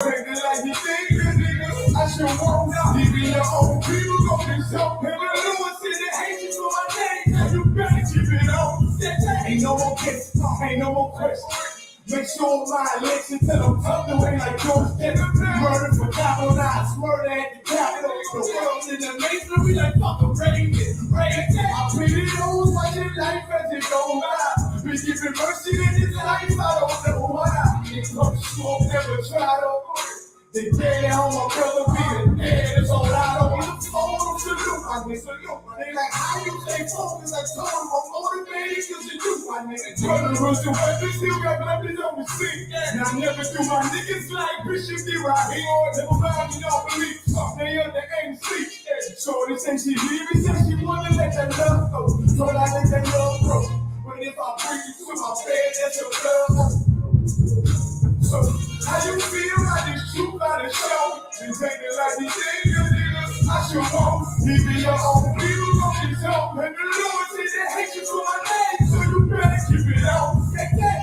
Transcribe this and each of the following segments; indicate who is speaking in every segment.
Speaker 1: Like you think, nigga, I should walk out. Even your own people gon' be so. And the Lewis in the hate you for my name. Now you better keep it on. Ain't no more kiss, ain't no more question. Make sure my election till I'm tucked away like George Jefferson. Murder for capital eyes, murder at the Capitol. The world in the masonry like fucking Reagan. I pray it on watching life as it go by. Been giving mercy in this life, I don't know why. It comes smoke, never tried over it. They play it on my brother being dead, that's all I don't want to phone salute, my nigga. They like, how you stay focused? I told them I'm motivated because of you, my nigga. Brother was the weapon, still got weapons on the seat. And I never do my niggas like Bishop D. Right here. Never mind, you don't believe. They under MC. So they say she leave me, say she wanna let that love go. So I let that love grow. But if I bring you to my bed, that's your love. So, how you feel like this truth out of show? And take it like these niggas, I should walk. Even your own people gon' be told. And the Lord said they hate you for my name, so you better keep it on. Take that.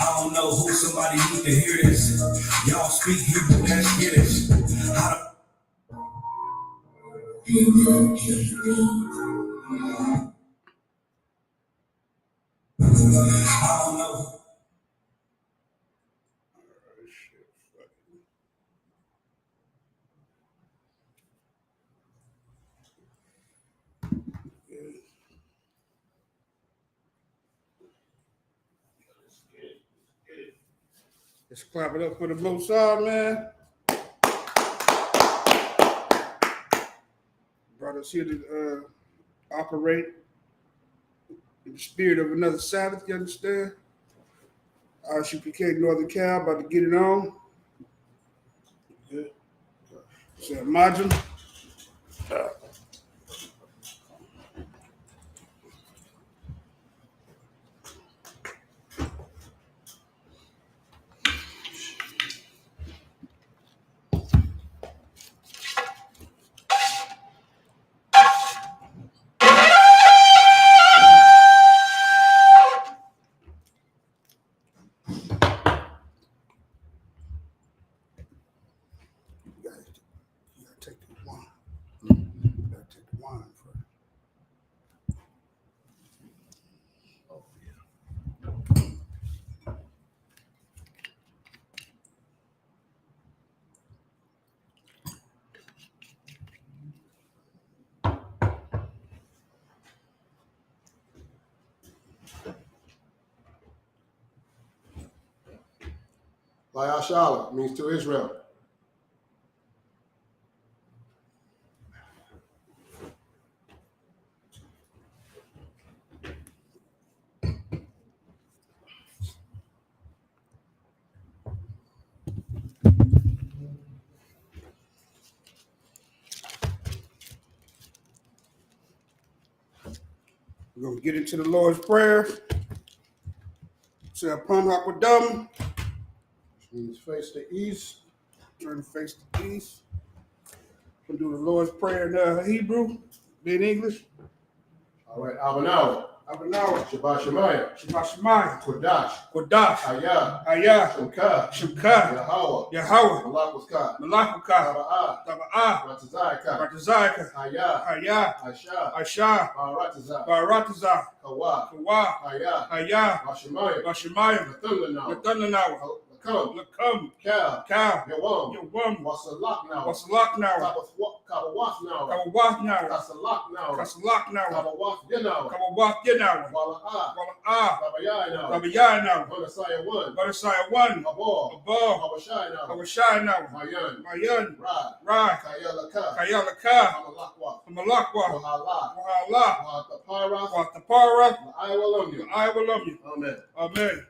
Speaker 2: I don't know who somebody need to hear this. Y'all speak Hebrew, let's get it. I don't know.
Speaker 1: Let's clap it up for the Most High, man. Brought us here to operate in the spirit of another Sabbath, you understand? RCPK Northern Cal, about to get it on. Good. So, Majum.
Speaker 3: Layashala means to Israel.
Speaker 1: We're going to get into the Lord's Prayer. Say, Apam Hakwadam.
Speaker 3: Means face to east.
Speaker 1: Turn to face to east. We'll do the Lord's Prayer in Hebrew, in English.
Speaker 3: All right, Abanawa.
Speaker 1: Abanawa.
Speaker 3: Shabbat Shemayah.
Speaker 1: Shabbat Shemayah.
Speaker 3: Kodash.
Speaker 1: Kodash.
Speaker 3: Hayah.
Speaker 1: Hayah.
Speaker 3: Shemka.
Speaker 1: Shemka.
Speaker 3: Yahweh.
Speaker 1: Yahweh.
Speaker 3: Malakuska.
Speaker 1: Malakuka.
Speaker 3: Taba'ah.
Speaker 1: Taba'ah.
Speaker 3: Ratazayaka.
Speaker 1: Ratazayaka.
Speaker 3: Hayah.
Speaker 1: Hayah.
Speaker 3: Aisha.
Speaker 1: Aisha.
Speaker 3: Baratazah.
Speaker 1: Baratazah.
Speaker 3: Kawa.
Speaker 1: Kawa.
Speaker 3: Hayah.
Speaker 1: Hayah.
Speaker 3: Bashemayah.
Speaker 1: Bashemayah.
Speaker 3: Nathunanawa.
Speaker 1: Nathunanawa.
Speaker 3: Lakam. Cal.
Speaker 1: Cal.
Speaker 3: Yawam.
Speaker 1: Yawam.
Speaker 3: Wasalaknawa.
Speaker 1: Wasalaknawa.
Speaker 3: Kabawafnawa.
Speaker 1: Kawawafnawa.
Speaker 3: Kasalaknawa.
Speaker 1: Kasalaknawa.
Speaker 3: Kabawafyanawa.
Speaker 1: Kawawafyanawa.
Speaker 3: Wala'ah.
Speaker 1: Wala'ah.
Speaker 3: Babayanawa.
Speaker 1: Babayanawa.
Speaker 3: Manasaya 1.
Speaker 1: Manasaya 1.
Speaker 3: Abor.
Speaker 1: Abor.
Speaker 3: Awashayanawa.
Speaker 1: Awashayanawa.
Speaker 3: Mayan.
Speaker 1: Mayan.
Speaker 3: Rad.
Speaker 1: Rad.
Speaker 3: Kayalaka.
Speaker 1: Kayalaka.
Speaker 3: Amalakwa.
Speaker 1: Amalakwa.
Speaker 3: Wahala.
Speaker 1: Wahala.
Speaker 3: Watapara.
Speaker 1: Watapara.
Speaker 3: I will love you.
Speaker 1: I will love you.
Speaker 3: Amen.
Speaker 1: Amen.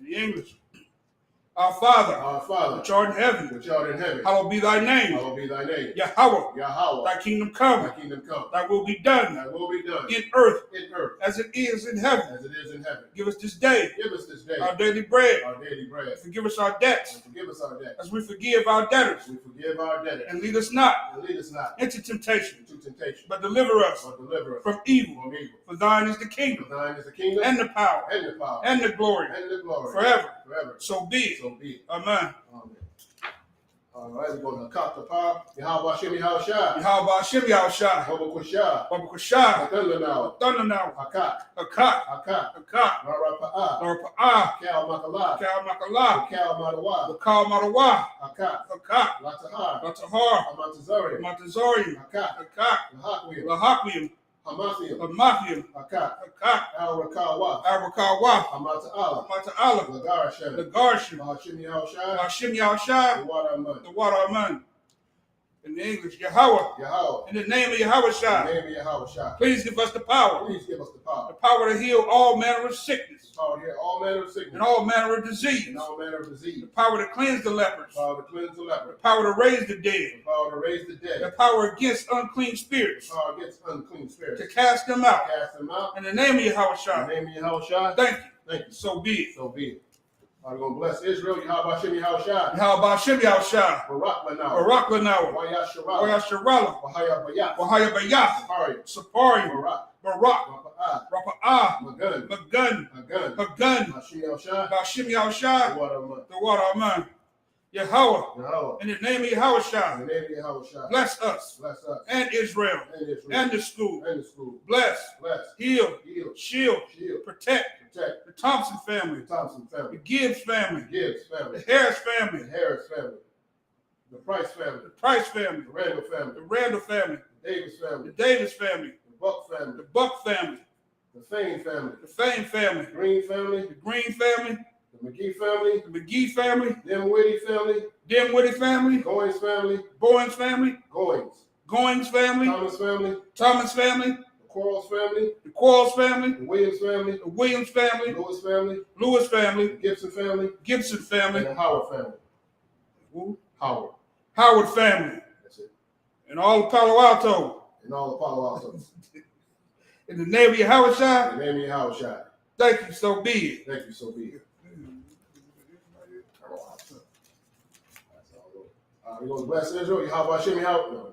Speaker 1: In the English. Our Father,
Speaker 3: Our
Speaker 1: which
Speaker 3: Father,
Speaker 1: art in heaven,
Speaker 3: which art in heaven,
Speaker 1: hallowed be thy name.
Speaker 3: hallowed be thy name.
Speaker 1: Yahweh,
Speaker 3: Yahweh,
Speaker 1: thy kingdom come,
Speaker 3: thy kingdom come,
Speaker 1: thy will be done
Speaker 3: thy will be done
Speaker 1: in earth
Speaker 3: in earth
Speaker 1: as it is in heaven.
Speaker 3: as it is in heaven.
Speaker 1: Give us this day
Speaker 3: Give us this day
Speaker 1: our daily bread.
Speaker 3: our daily bread,
Speaker 1: Forgive us our debts
Speaker 3: and forgive us our debts,
Speaker 1: as we forgive our debtors.
Speaker 3: as we forgive our debtors,
Speaker 1: And lead us not
Speaker 3: and lead us not
Speaker 1: into temptation,
Speaker 3: into temptation,
Speaker 1: but deliver us
Speaker 3: but deliver us
Speaker 1: from evil.
Speaker 3: from evil.
Speaker 1: For thine is the
Speaker 3: For
Speaker 1: kingdom
Speaker 3: thine is the kingdom,
Speaker 1: and the power
Speaker 3: and the power,
Speaker 1: and the glory
Speaker 3: and the glory,
Speaker 1: forever.
Speaker 3: forever.
Speaker 1: So be it.
Speaker 3: So be it.
Speaker 1: Amen.
Speaker 3: Amen. All right, we're going to cut the power. Yahweh Shem Yahushua.
Speaker 1: Yahweh Hashem Yahushua.
Speaker 3: Baba Kusha.
Speaker 1: Baba Kushah.
Speaker 3: Thunder now.
Speaker 1: Thunder now.
Speaker 3: Hakat.
Speaker 1: Akak.
Speaker 3: Hakat.
Speaker 1: Akak.
Speaker 3: Rara Pa'a.
Speaker 1: Lord Pa'ah.
Speaker 3: Cal Makala.
Speaker 1: Kal Makala.
Speaker 3: Cal Madawa.
Speaker 1: Bakal Madawa.
Speaker 3: Hakat.
Speaker 1: Akak.
Speaker 3: Latahar.
Speaker 1: Latahar.
Speaker 3: Amantazari.
Speaker 1: Montezorium.
Speaker 3: Hakat.
Speaker 1: Akak.
Speaker 3: Lahakwiam.
Speaker 1: Lahaquium.
Speaker 3: Hamathiam.
Speaker 1: Lamathium.
Speaker 3: Hakat.
Speaker 1: Akak.
Speaker 3: Al Rakawa.
Speaker 1: Abrakawa.
Speaker 3: Amata'ala.
Speaker 1: Mata'ala.
Speaker 3: Lagarashem.
Speaker 1: Lagarshim.
Speaker 3: Bahashim Yahushua.
Speaker 1: Hashem Yahushua.
Speaker 3: The water man.
Speaker 1: The water aman. In the English, Yahweh.
Speaker 3: Yahweh.
Speaker 1: In the name of Yahweh
Speaker 3: In
Speaker 1: Shah.
Speaker 3: the name of Yahushua.
Speaker 1: Please give us the power.
Speaker 3: Please give us the
Speaker 1: The
Speaker 3: power.
Speaker 1: power to heal all manner of sickness
Speaker 3: Power to heal all manner of sickness
Speaker 1: and all manner of disease.
Speaker 3: and all manner of
Speaker 1: The
Speaker 3: disease.
Speaker 1: power to cleanse the lepers.
Speaker 3: Power to cleanse the leper.
Speaker 1: The power to raise the dead.
Speaker 3: The power to raise the
Speaker 1: The
Speaker 3: dead.
Speaker 1: power against unclean spirits.
Speaker 3: The power against unclean spirits.
Speaker 1: To cast them out.
Speaker 3: Cast them out.
Speaker 1: In the name of Yahweh
Speaker 3: In
Speaker 1: Shah.
Speaker 3: the name of Yahushua.
Speaker 1: Thank you.
Speaker 3: Thank you.
Speaker 1: So be it.
Speaker 3: So be it. I'm going to bless Israel. Yahweh Shem Yahushua.
Speaker 1: Yahweh Hashem Yahushua.
Speaker 3: Barak Lanaw.
Speaker 1: Barak Lanawa.
Speaker 3: Waya Sharala.
Speaker 1: Waya Sharala.
Speaker 3: Wahaya Bayat.
Speaker 1: Wahaya Bayath.
Speaker 3: Safari.
Speaker 1: Saparium.
Speaker 3: Barak.
Speaker 1: Barak.
Speaker 3: Rapa'ah.
Speaker 1: Rapa'ah.
Speaker 3: Magun.
Speaker 1: Magun.
Speaker 3: Magun.
Speaker 1: Magun.
Speaker 3: Hashem Yahushua.
Speaker 1: Hashem Yahushua.
Speaker 3: The water man.
Speaker 1: The water aman. Yahweh.
Speaker 3: Yahweh.
Speaker 1: In the name of Yahweh
Speaker 3: In
Speaker 1: Shah.
Speaker 3: the name of Yahushua.
Speaker 1: Bless us
Speaker 3: Bless us.
Speaker 1: and Israel
Speaker 3: And Israel.
Speaker 1: and the school.
Speaker 3: And the school.
Speaker 1: Bless,
Speaker 3: Bless.
Speaker 1: heal,
Speaker 3: Heal.
Speaker 1: shield,
Speaker 3: Shield.
Speaker 1: protect
Speaker 3: Protect.
Speaker 1: the Thompson family,
Speaker 3: The Thompson
Speaker 1: the
Speaker 3: family.
Speaker 1: Gibbs family,
Speaker 3: Gibbs
Speaker 1: the
Speaker 3: family.
Speaker 1: Harris
Speaker 3: The
Speaker 1: family,
Speaker 3: Harris family. The Price
Speaker 1: the
Speaker 3: family.
Speaker 1: Price family,
Speaker 3: The Randall family.
Speaker 1: the Randall family,
Speaker 3: The Davis
Speaker 1: the
Speaker 3: family.
Speaker 1: Davis family,
Speaker 3: The Buck family.
Speaker 1: the Buck family,
Speaker 3: The Fane family.
Speaker 1: the Fame family,
Speaker 3: The Green family.
Speaker 1: the Green family,
Speaker 3: The McGee family.
Speaker 1: the McGee family,
Speaker 3: Dimwitty family.
Speaker 1: Dimwitty family,
Speaker 3: Goins family.
Speaker 1: Bowens family,
Speaker 3: Goins.
Speaker 1: Goings family,
Speaker 3: Thomas family.
Speaker 1: Thomas family,
Speaker 3: The Quarles family.
Speaker 1: the Quarles family,
Speaker 3: The Williams family.
Speaker 1: the Williams family,
Speaker 3: The Lewis family.
Speaker 1: Lewis family,
Speaker 3: The Gibson family.
Speaker 1: Gibson
Speaker 3: And
Speaker 1: family,
Speaker 3: the Howard family.
Speaker 1: who?
Speaker 3: Howard.
Speaker 1: Howard family,
Speaker 3: That's it.
Speaker 1: and all of Palo Alto.
Speaker 3: And all the Palo Altos.
Speaker 1: In the name of Yahweh Shah,
Speaker 3: In the name of Yahushua.
Speaker 1: thank you, so be it.
Speaker 3: Thank you, so be it. We're going to bless Israel. Yahweh Shem Yahushua.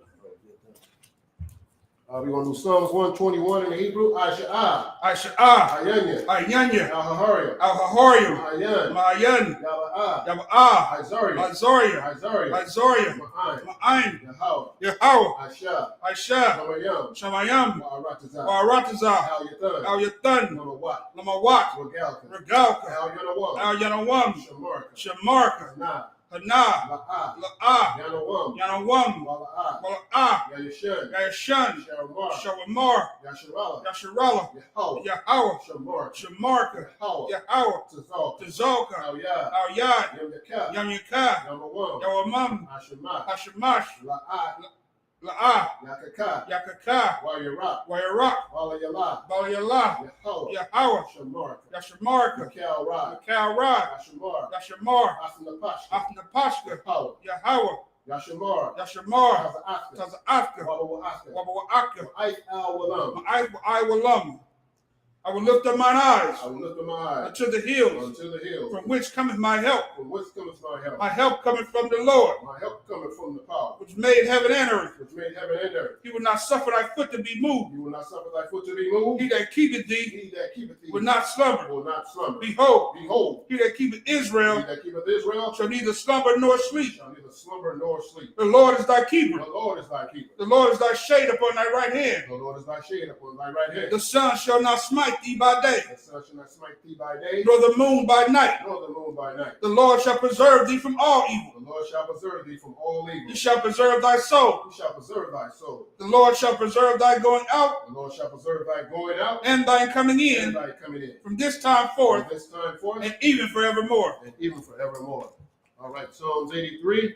Speaker 3: We're going to do Psalms 121 in the Hebrew. Asha'ah.
Speaker 1: Asha'ah,
Speaker 3: Ayanya.
Speaker 1: Ayanya,
Speaker 3: Al-Hahariah.
Speaker 1: Al-Hahorium,
Speaker 3: Ayan.
Speaker 1: Ma'ayan,
Speaker 3: Yaba'ah.
Speaker 1: Yaba'ah,
Speaker 3: Azaria.
Speaker 1: Azoria,
Speaker 3: Azaria.
Speaker 1: Azoria,
Speaker 3: Ma'ayin.
Speaker 1: Ma'ayin,
Speaker 3: Yahweh.
Speaker 1: Yahweh,
Speaker 3: Asha.
Speaker 1: Aisha,
Speaker 3: Shamayam.
Speaker 1: Shamayam,
Speaker 3: Wa'aratazah.
Speaker 1: Wa'aratazah,
Speaker 3: Al-Yathan.
Speaker 1: Al-Yathan,
Speaker 3: Namawat.
Speaker 1: Lamawat,
Speaker 3: Regalka.
Speaker 1: Regalka,
Speaker 3: Al-Yanawam.
Speaker 1: Al-Yanawam,
Speaker 3: Shamarka.
Speaker 1: Shamarka,
Speaker 3: Hana.
Speaker 1: Hana,
Speaker 3: La'ah.
Speaker 1: La'ah,
Speaker 3: Yanawam.
Speaker 1: Yanawam,
Speaker 3: Wala'ah.
Speaker 1: Wala'ah,
Speaker 3: Yayashan.
Speaker 1: Yashan,
Speaker 3: Sharamar.
Speaker 1: Shawamar,
Speaker 3: Yasharala.
Speaker 1: Yasharala,
Speaker 3: Yahweh.
Speaker 1: Yahweh,
Speaker 3: Shamar.
Speaker 1: Shamarka,
Speaker 3: Yahweh.
Speaker 1: Yahweh,
Speaker 3: Tazal.
Speaker 1: Tazalka,
Speaker 3: Al-Yad.
Speaker 1: Al-Yad,
Speaker 3: Yamyaka.
Speaker 1: Yamyaka,
Speaker 3: Yamawam.
Speaker 1: Yawamam,
Speaker 3: Hashemah.
Speaker 1: Hashemash,
Speaker 3: La'ah.
Speaker 1: La'ah,
Speaker 3: Yakaka.
Speaker 1: Yakaka,
Speaker 3: Wayarak.
Speaker 1: Wayarak,
Speaker 3: Walayala.
Speaker 1: Balayallah,
Speaker 3: Yahweh.
Speaker 1: Yahweh,
Speaker 3: Shamarka.
Speaker 1: Yashamarka,
Speaker 3: Mikal Ra.
Speaker 1: Kalrad,
Speaker 3: Yashamar.
Speaker 1: Yashamar,
Speaker 3: Asanapashka.
Speaker 1: Afnapashka,
Speaker 3: Yahweh.
Speaker 1: Yahweh,
Speaker 3: Yashamar.
Speaker 1: Yashamar,
Speaker 3: Taza'afka.
Speaker 1: Taza'afka,
Speaker 3: Wabawa'afka.
Speaker 1: Wabawa'aka,
Speaker 3: Ait al-Walam.
Speaker 1: I will lum. I will lift up mine eyes
Speaker 3: I will lift up my eyes
Speaker 1: unto the hills,
Speaker 3: unto the hills.
Speaker 1: from which cometh my help.
Speaker 3: From whence cometh my help?
Speaker 1: My help cometh from the Lord,
Speaker 3: My help cometh from the power
Speaker 1: which made heaven and earth.
Speaker 3: which made heaven and earth.
Speaker 1: He will not suffer thy foot to be moved.
Speaker 3: You will not suffer thy foot to be moved.
Speaker 1: He that keepeth thee
Speaker 3: He that keepeth thee
Speaker 1: will not slumber.
Speaker 3: will not slumber.
Speaker 1: Behold,
Speaker 3: Behold,
Speaker 1: he that keepeth
Speaker 3: he
Speaker 1: Israel
Speaker 3: that keepeth Israel
Speaker 1: shall neither slumber nor sleep.
Speaker 3: shall neither slumber nor sleep.
Speaker 1: The Lord is thy keeper.
Speaker 3: The Lord is thy keeper.
Speaker 1: The Lord is thy shade upon thy right hand.
Speaker 3: The Lord is thy shade upon thy right hand.
Speaker 1: The sun shall not smite thee by day,
Speaker 3: The sun shall not smite thee by day,
Speaker 1: nor the moon by night.
Speaker 3: nor the moon by night.
Speaker 1: The Lord shall preserve thee from all evil.
Speaker 3: The Lord shall preserve thee from all
Speaker 1: He
Speaker 3: evil.
Speaker 1: shall preserve thy soul.
Speaker 3: He shall preserve thy soul.
Speaker 1: The Lord shall preserve thy going out
Speaker 3: The Lord shall preserve thy going out
Speaker 1: and thy coming
Speaker 3: and
Speaker 1: in
Speaker 3: thy coming in.
Speaker 1: from this time
Speaker 3: From
Speaker 1: forth
Speaker 3: this time forth
Speaker 1: and even forevermore.
Speaker 3: and even forevermore. All right, Psalms 83.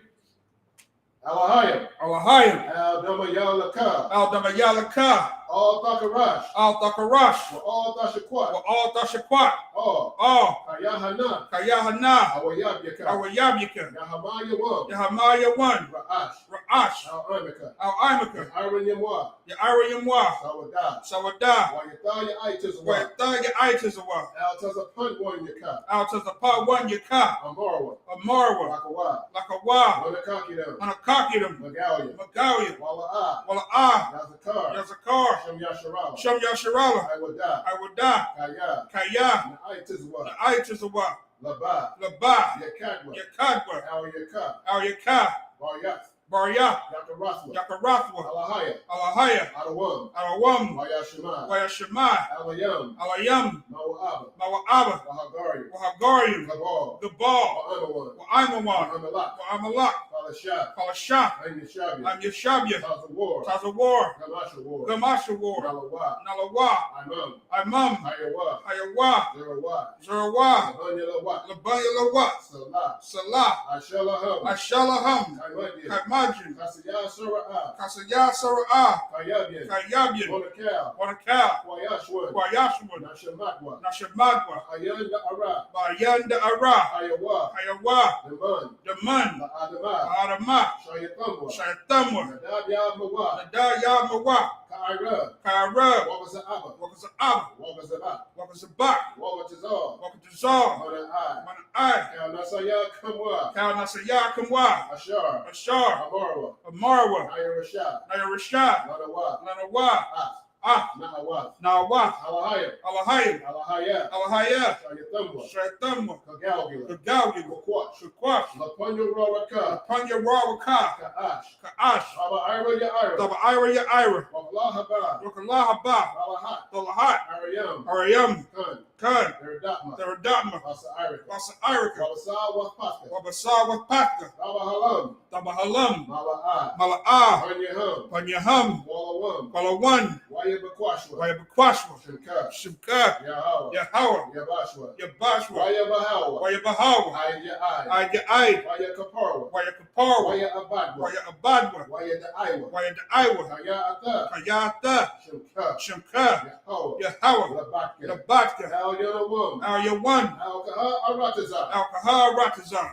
Speaker 3: Alahayim.
Speaker 1: Alahayim,
Speaker 3: Al-Damayalaka.
Speaker 1: Al-Damayalaka,
Speaker 3: All Thakarash.
Speaker 4: Al Thakarash.
Speaker 3: All Tashakwat.
Speaker 4: Al Tashakwat.
Speaker 3: All Kayahana.
Speaker 4: Kayahana.
Speaker 3: Awayabyaka.
Speaker 4: Awayabyaka.
Speaker 3: Yahamaya Wam.
Speaker 4: Yahamaya 1.
Speaker 3: Ra'ash.
Speaker 4: Ra'ash.
Speaker 3: Al Amika.
Speaker 4: Al Imaka.
Speaker 3: Iron Yamwa.
Speaker 4: Yaira Yamwa.
Speaker 3: Sawada.
Speaker 4: Sawada.
Speaker 3: Wayataya Itis
Speaker 4: Where
Speaker 3: Wa.
Speaker 4: Thaya Itazawa.
Speaker 3: Al Tazapunt One Yaka.
Speaker 4: Out to the part 1 Yaka.
Speaker 3: Amarwa.
Speaker 4: Amarwa.
Speaker 3: Wakawa.
Speaker 4: Lakawa.
Speaker 3: Wanakakidam.
Speaker 4: Anakakidam.
Speaker 3: Magalia.
Speaker 4: Magalia.
Speaker 3: Wala'a.
Speaker 4: Wala'a.
Speaker 3: Yazakar.
Speaker 4: Yazakar.
Speaker 3: Shem Yasharala.
Speaker 4: Shem Yasharala.
Speaker 3: Iwada.
Speaker 4: Iwada.
Speaker 3: Kaya.
Speaker 4: Kaya.
Speaker 3: Itiswa.
Speaker 4: Itazawa.
Speaker 3: Laba.
Speaker 4: Laba.
Speaker 3: Yakadwa.
Speaker 4: Yakadwa.
Speaker 3: Al Yaka.
Speaker 4: Al Yaka.
Speaker 3: Baryath.
Speaker 4: Barya.
Speaker 3: Yakarathwa.
Speaker 4: Yakarathwa.
Speaker 3: Alahaya.
Speaker 4: Alahaya.
Speaker 3: Adawam.
Speaker 4: Alawam.
Speaker 3: Wayashima.
Speaker 4: Wayashemai.
Speaker 3: Alayam.
Speaker 4: Alayam.
Speaker 3: Mawa'aba.
Speaker 4: Mawa'aba.
Speaker 3: Wahagari.
Speaker 4: Wahagarium.
Speaker 3: Kabal.
Speaker 4: Gabal.
Speaker 3: Wa'amawan.
Speaker 4: Wa'aimawan.
Speaker 3: Wahamalak.
Speaker 4: Wa'amalak.
Speaker 3: Falashah.
Speaker 4: Palashah.
Speaker 3: Aynishabia.
Speaker 4: I'm Yeshabia.
Speaker 3: Tazawar.
Speaker 4: Tazawar.
Speaker 3: Gamasha War.
Speaker 4: Gamasha War.
Speaker 3: Nalawa.
Speaker 4: Nalawa.
Speaker 3: Imam.
Speaker 4: Imam.
Speaker 3: Ayawa.
Speaker 4: Hayawa.
Speaker 3: Zerawa.
Speaker 4: Zerawa.
Speaker 3: Abanyalawa.
Speaker 4: Labanyalawa.
Speaker 3: Salah.
Speaker 4: Salah.
Speaker 3: Ashalaham.
Speaker 4: Ashalaham.
Speaker 3: Kaimadin.
Speaker 4: Kaimajin.
Speaker 3: Kasiyah Sara'ah.
Speaker 4: Kasaya Sara'ah.
Speaker 3: Kayabian.
Speaker 4: Kayabian.
Speaker 3: Monakal.
Speaker 4: Wanakal.
Speaker 3: Wayashwan.
Speaker 4: Wayashwan.
Speaker 3: Nashamatwa.
Speaker 4: Nashamadwa.
Speaker 3: Ayanda Ara.
Speaker 4: Bayanda Ara.
Speaker 3: Ayawa.
Speaker 4: Hayawa.
Speaker 3: Naman.
Speaker 4: Daman.
Speaker 3: Adama.
Speaker 4: Adama.
Speaker 3: Shayatamwa.
Speaker 4: Shayatamwa.
Speaker 3: Nadabya Mawa.
Speaker 4: Nadaya Mawa.
Speaker 3: Kaira.
Speaker 4: Kaira.
Speaker 3: Wabaza'aba.
Speaker 4: Wakaza'ab.
Speaker 3: Wabazaba.
Speaker 4: Wakazabak.
Speaker 3: Wabatazar.
Speaker 4: Wakatazar.
Speaker 3: Mana'ai.
Speaker 4: Mana'ai.
Speaker 3: Kalnasaya Kamwa.
Speaker 4: Kalnasaya Kamwa.
Speaker 3: Ashar.
Speaker 4: Ashar.
Speaker 3: Amarwa.
Speaker 4: Amarwa.
Speaker 3: Ayarashah.
Speaker 4: Nayarashah.
Speaker 3: Lanawa.
Speaker 4: Lanawa.
Speaker 3: Ah.
Speaker 4: Ah.
Speaker 3: Na'awat.
Speaker 4: Nawat.
Speaker 3: Alahaya.
Speaker 4: Alahayim.
Speaker 3: Alahaya.
Speaker 4: Alahaya.
Speaker 3: Shayatamwa.
Speaker 4: Shaitamwa.
Speaker 3: Kagalgila.
Speaker 4: Kagawgi.
Speaker 3: Kakwash.
Speaker 4: Shakwash.
Speaker 3: Lapunya Rawaka.
Speaker 4: Panya Rawaka.
Speaker 3: Ka'ash.
Speaker 4: Ka'ash.
Speaker 3: Baba Ira Ya Ira.
Speaker 4: Taba Ira Ya Ira.
Speaker 3: Wablahaba.
Speaker 4: Wakalaha Ba.
Speaker 3: Alahat.
Speaker 4: Dolahat.
Speaker 3: Ariam.
Speaker 4: Ariam.
Speaker 3: Kun.
Speaker 4: Kan.
Speaker 3: Eredatma.
Speaker 4: Teradatma.
Speaker 3: Wasa Irika.
Speaker 4: Wasa Irika.
Speaker 3: Wabasa Wapaska.
Speaker 4: Wabasawa Paka.
Speaker 3: Baba Halam.
Speaker 4: Taba Halam.
Speaker 3: Mala'a.
Speaker 4: Mala'ah.
Speaker 3: Panyaham.
Speaker 4: Panyaham.
Speaker 3: Walawam.
Speaker 4: Palawan.
Speaker 3: Wayabakwashwa.
Speaker 4: Wayabakwashwa.
Speaker 3: Shimka.
Speaker 4: Shibka.
Speaker 3: Yahawa.
Speaker 4: Yahawa.
Speaker 3: Yabashwa.
Speaker 4: Yabashwa.
Speaker 3: Wayabahawa.
Speaker 4: Wayabahawa.
Speaker 3: Ayya.
Speaker 4: Aya'ai.
Speaker 3: Wayakaparwa.
Speaker 4: Wayakaparwa.
Speaker 3: Wayabadwa.
Speaker 4: Wayabadwa.
Speaker 3: Wayadaiwa.
Speaker 4: Wayadaiwa.
Speaker 3: Kaya'ata.
Speaker 4: Kayata.
Speaker 3: Shimka.
Speaker 4: Shimka.
Speaker 3: Yahawa.
Speaker 4: Yahawa.
Speaker 3: Labatka.
Speaker 4: Labatka.
Speaker 3: Al-Yanawam.
Speaker 4: Al-Yawan.
Speaker 3: Al-Kaha-Aratazah.
Speaker 4: Al-Kahar Ratazan.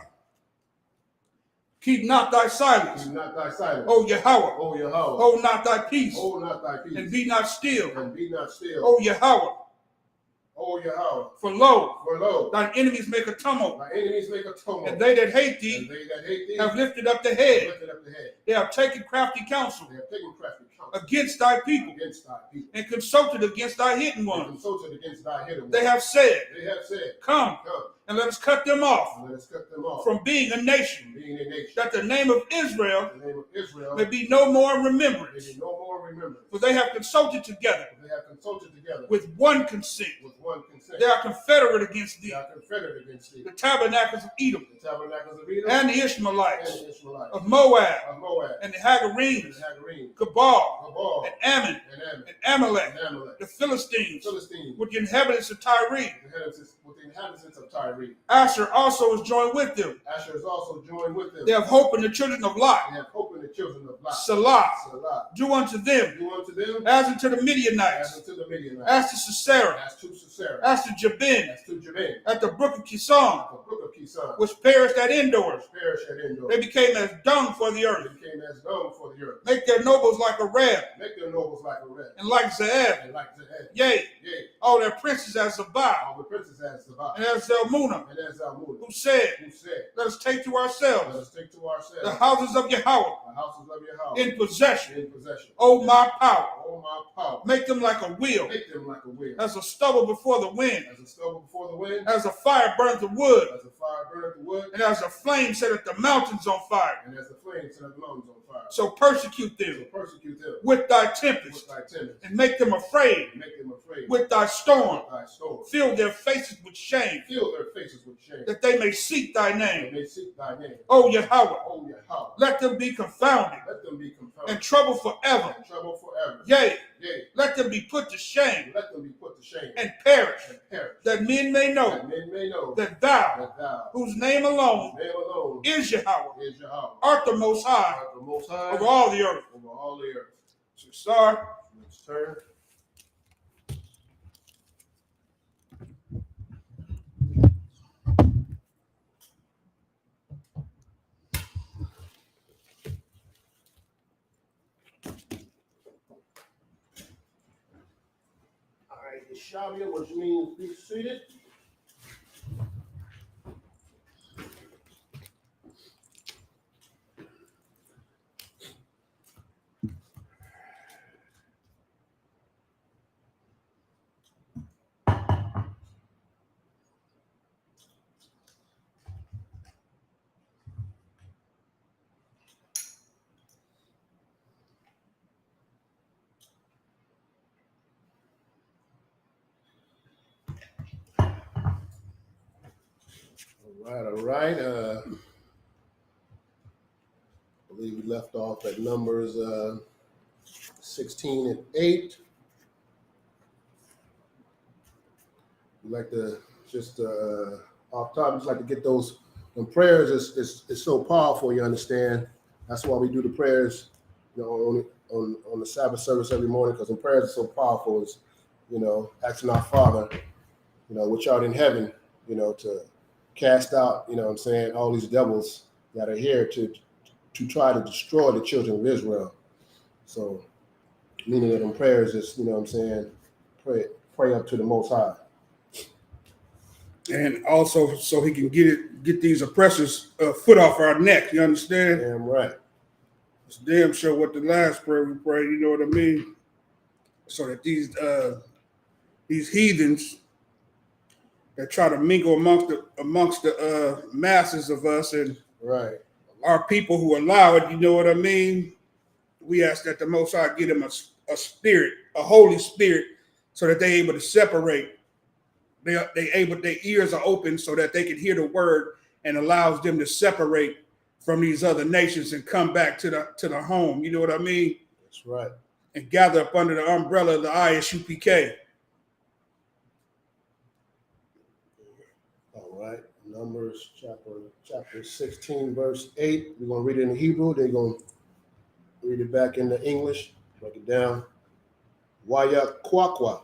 Speaker 4: Keep not thy silence,
Speaker 3: Keep not thy silence.
Speaker 4: O Yahweh.
Speaker 3: O Yahweh.
Speaker 4: Hold not thy peace,
Speaker 3: Hold not thy peace.
Speaker 4: and be not still,
Speaker 3: And be not still.
Speaker 4: O Yahweh.
Speaker 3: O Yahweh.
Speaker 4: For lo,
Speaker 3: For lo,
Speaker 4: thine enemies make a tumult,
Speaker 3: thy enemies make a tumult.
Speaker 4: and they that hate
Speaker 3: And
Speaker 4: thee
Speaker 3: they that hate thee
Speaker 4: have lifted up the head.
Speaker 3: lifted up the head.
Speaker 4: They have taken crafty counsel
Speaker 3: They have taken crafty counsel
Speaker 4: against thy people,
Speaker 3: against thy people.
Speaker 4: and consulted against thy hidden
Speaker 3: They
Speaker 4: ones.
Speaker 3: consulted against thy hidden
Speaker 4: They
Speaker 3: ones.
Speaker 4: have said,
Speaker 3: They have said,
Speaker 4: Come,
Speaker 3: come,
Speaker 4: and let us cut them off
Speaker 3: and let us cut them off
Speaker 4: from being a nation,
Speaker 3: being a nation.
Speaker 4: that the name of Israel
Speaker 3: The name of Israel
Speaker 4: may be no more in
Speaker 3: may
Speaker 4: remembrance.
Speaker 3: be no more remembrance.
Speaker 4: For they have consulted together
Speaker 3: They have consulted together
Speaker 4: with one consent.
Speaker 3: with one consent.
Speaker 4: They are confederate against
Speaker 3: They
Speaker 4: thee,
Speaker 3: are confederate against thee.
Speaker 4: the tabernacles of Edom,
Speaker 3: The tabernacles of Edom
Speaker 4: and the
Speaker 3: and
Speaker 4: Ishmaelites,
Speaker 3: the Ishmaelites
Speaker 4: of Moab,
Speaker 3: of Moab
Speaker 4: and the
Speaker 3: and
Speaker 4: Hagarenes,
Speaker 3: the Hagarenes,
Speaker 4: Gabal,
Speaker 3: Gabal
Speaker 4: and Ammon,
Speaker 3: and Ammon
Speaker 4: and Amalek,
Speaker 3: and Amalek,
Speaker 4: the Philistines,
Speaker 3: Philistines,
Speaker 4: with the inhabitants of Tyre.
Speaker 3: with the inhabitants of Tyre.
Speaker 4: Asher also is joined with them.
Speaker 3: Asher is also joined with them.
Speaker 4: They have hope in the children of Lot.
Speaker 3: They have hope in the children of Lot.
Speaker 4: Salah,
Speaker 3: Salah.
Speaker 4: do unto them
Speaker 3: Do unto them
Speaker 4: as unto the
Speaker 3: as
Speaker 4: Midianites,
Speaker 3: unto the Midianites,
Speaker 4: as to Sisera,
Speaker 3: as to Sisera,
Speaker 4: as to Jabin,
Speaker 3: as to Jabin,
Speaker 4: at the brook of Kison,
Speaker 3: the brook of Kison,
Speaker 4: which perished at Endor.
Speaker 3: perished at Endor.
Speaker 4: They became as dung for the earth.
Speaker 3: They became as known for the earth.
Speaker 4: Make their nobles like a ram,
Speaker 3: Make their nobles like a red,
Speaker 4: and like Zeeb.
Speaker 3: and like the head.
Speaker 4: Yea,
Speaker 3: Yea,
Speaker 4: all their princes as Zabah,
Speaker 3: all the princes as Savah,
Speaker 4: and as Zalmunna,
Speaker 3: and as Almud,
Speaker 4: who said,
Speaker 3: who said,
Speaker 4: Let us take to
Speaker 3: let
Speaker 4: ourselves
Speaker 3: us take to
Speaker 4: the
Speaker 3: ourselves
Speaker 4: houses of Yahweh
Speaker 3: the houses of your house
Speaker 4: in possession.
Speaker 3: in possession.
Speaker 4: O my power,
Speaker 3: Oh my power,
Speaker 4: make them like a wheel,
Speaker 3: make them like a wheel,
Speaker 4: as a stubble before the wind,
Speaker 3: as a stubble before the wind,
Speaker 4: as a fire burns the wood,
Speaker 3: as a fire burneth the wood,
Speaker 4: and as a flame setteth the mountains on fire.
Speaker 3: and as the flames set the mountains on fire.
Speaker 4: So persecute
Speaker 3: So
Speaker 4: them
Speaker 3: persecute them
Speaker 4: with thy
Speaker 3: with
Speaker 4: tempest,
Speaker 3: thy tempest,
Speaker 4: and make them afraid
Speaker 3: and make them afraid
Speaker 4: with thy storm.
Speaker 3: with thy storm.
Speaker 4: Fill their faces with shame,
Speaker 3: Fill their faces with shame,
Speaker 4: that they may seek thy
Speaker 3: and
Speaker 4: name.
Speaker 3: they seek thy name.
Speaker 4: O Yahweh,
Speaker 3: O Yahweh,
Speaker 4: let them be confounded
Speaker 3: let them be confounded
Speaker 4: and troubled forever.
Speaker 3: and troubled forever.
Speaker 4: Yea,
Speaker 3: Yea,
Speaker 4: let them be put to shame
Speaker 3: let them be put to shame
Speaker 4: and perish,
Speaker 3: and perish,
Speaker 4: that men may know
Speaker 3: that men may know
Speaker 4: that thou,
Speaker 3: that thou,
Speaker 4: whose name alone
Speaker 3: name alone,
Speaker 4: is Yahweh,
Speaker 3: is Yahweh,
Speaker 4: art the most high
Speaker 3: art the most high
Speaker 4: over all the earth.
Speaker 3: over all the earth.
Speaker 4: So, sir,
Speaker 3: Let's turn. Shavia, which means be seated. All right. I believe we left off at Numbers 16 and 8. We'd like to just off top, just like to get those prayers. It's so powerful, you understand. That's why we do the prayers, you know, on the Sabbath service every morning, because the prayers are so powerful. It's, you know, asking our Father, you know, which art in heaven, you know, to cast out, you know what I'm saying, all these devils that are here to try to destroy the children of Israel. So, meaning that in prayers is, you know what I'm saying, pray up to the Most High.
Speaker 4: And also so he can get these oppressors foot off our neck. You understand?
Speaker 3: Damn right.
Speaker 4: It's damn sure what the last prayer we prayed. You know what I mean? So that these heathens that try to mingle amongst the masses of us and
Speaker 3: Right.
Speaker 4: our people who allow it. You know what I mean? We ask that the Most High give them a spirit, a Holy Spirit, so that they're able to separate. Their ears are open so that they can hear the word, and allows them to separate from these other nations and come back to the home. You know what I mean?
Speaker 3: That's right.
Speaker 4: And gather up under the umbrella of the ISUPK.
Speaker 3: All right. Numbers chapter 16, verse 8. We're going to read it in Hebrew. They're going to read it back into English. Break it down. Waya kwakwa.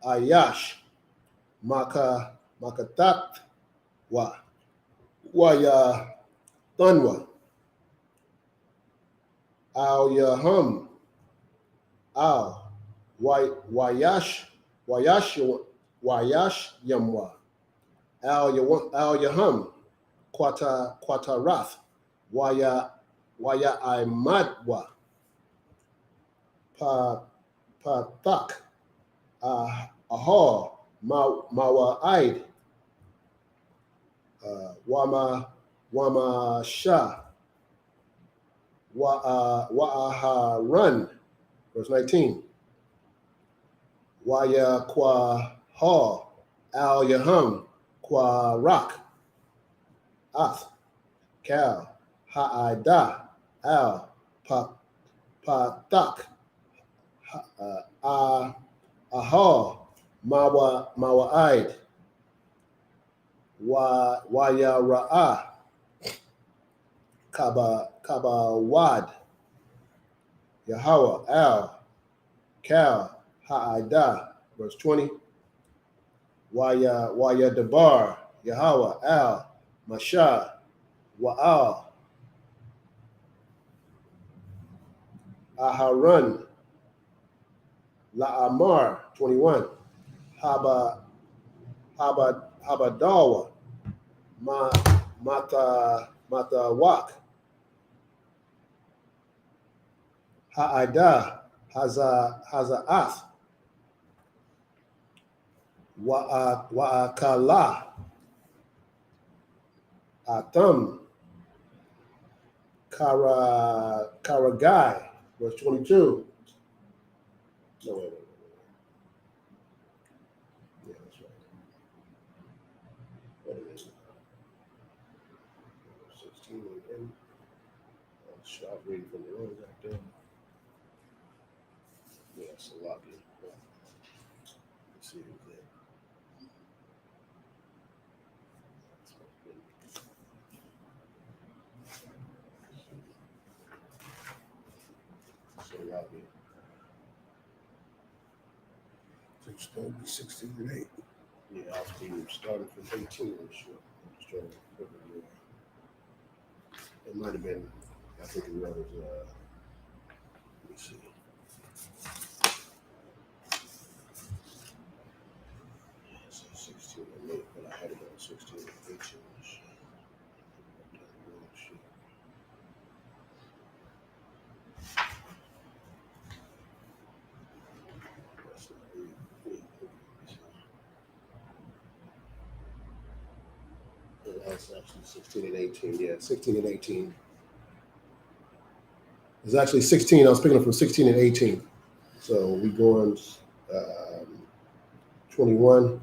Speaker 3: Ayash. Makatat. Waya Thunwa. Al Yahum. Al. Wayash Yamwa. Al Yahum. Quatarath. Waya Imadwa. Patak. Ahar. Mawa'id. Wama Shah. Wa'aharan. Verse 19. Waya Kwa Ha. Al Yahum. Kwa Rak. Ath. Cal. Ha'ida. Al. Patak. Ahar. Mawa'id. Waya Ra'ah. Kabawad. Yahweh. Al. Cal. Ha'ida. Verse 20. Waya Debar. Yahweh. Al. Mashah. Wa'al. Aharon. La'amar. 21. Habadawa. Matawak. Ha'ida. Haza'ath. Wa'akala. Atam. Karagai. Verse 22. No, wait. Yeah, that's right. Wait a minute. 16 and 8. I'll read from the road right there. Yeah, it's a lot. Let's see who's there. So lucky.
Speaker 4: So it's supposed to be 16 and 8.
Speaker 3: Yeah, I was thinking starting from 18, I'm sure. I'm just trying to remember. It might have been, I think it was, let me see. that's actually 16 and 18. Yeah, 16 and 18. It's actually 16. I was picking up from 16 and 18. So we going 21.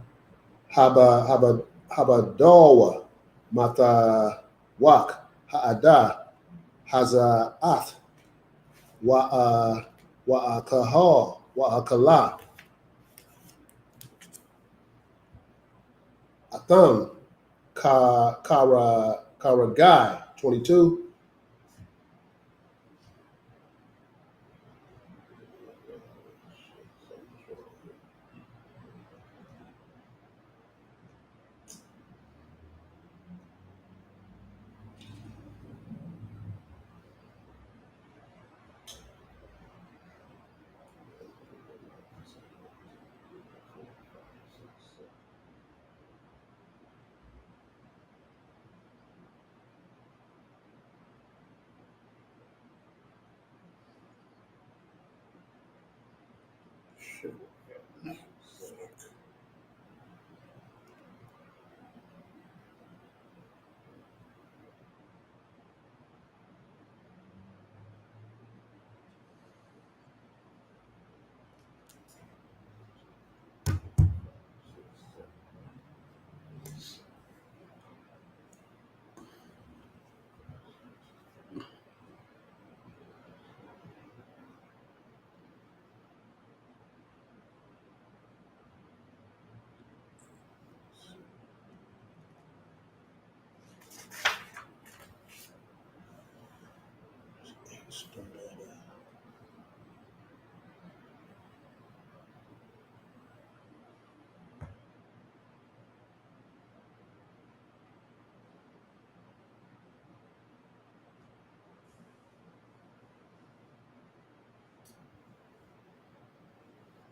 Speaker 3: Habadawa Mata Wak Haada Hazaath Wa'akahal Wa'akala Atham Karagai 22.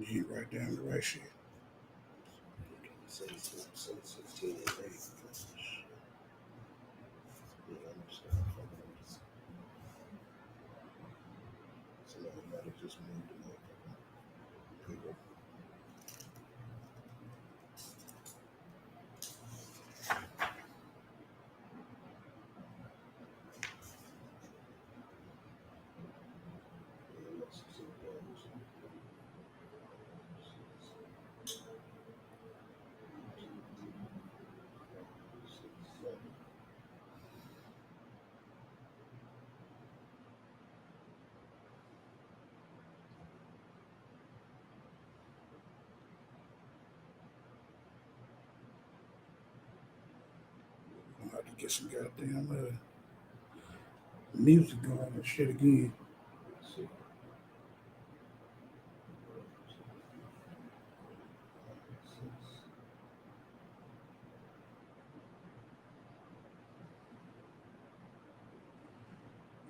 Speaker 4: You ain't write down the right shit.
Speaker 3: 16 and 8. Somebody might have just moved them over.
Speaker 4: I'm about to get some goddamn music going and shit again.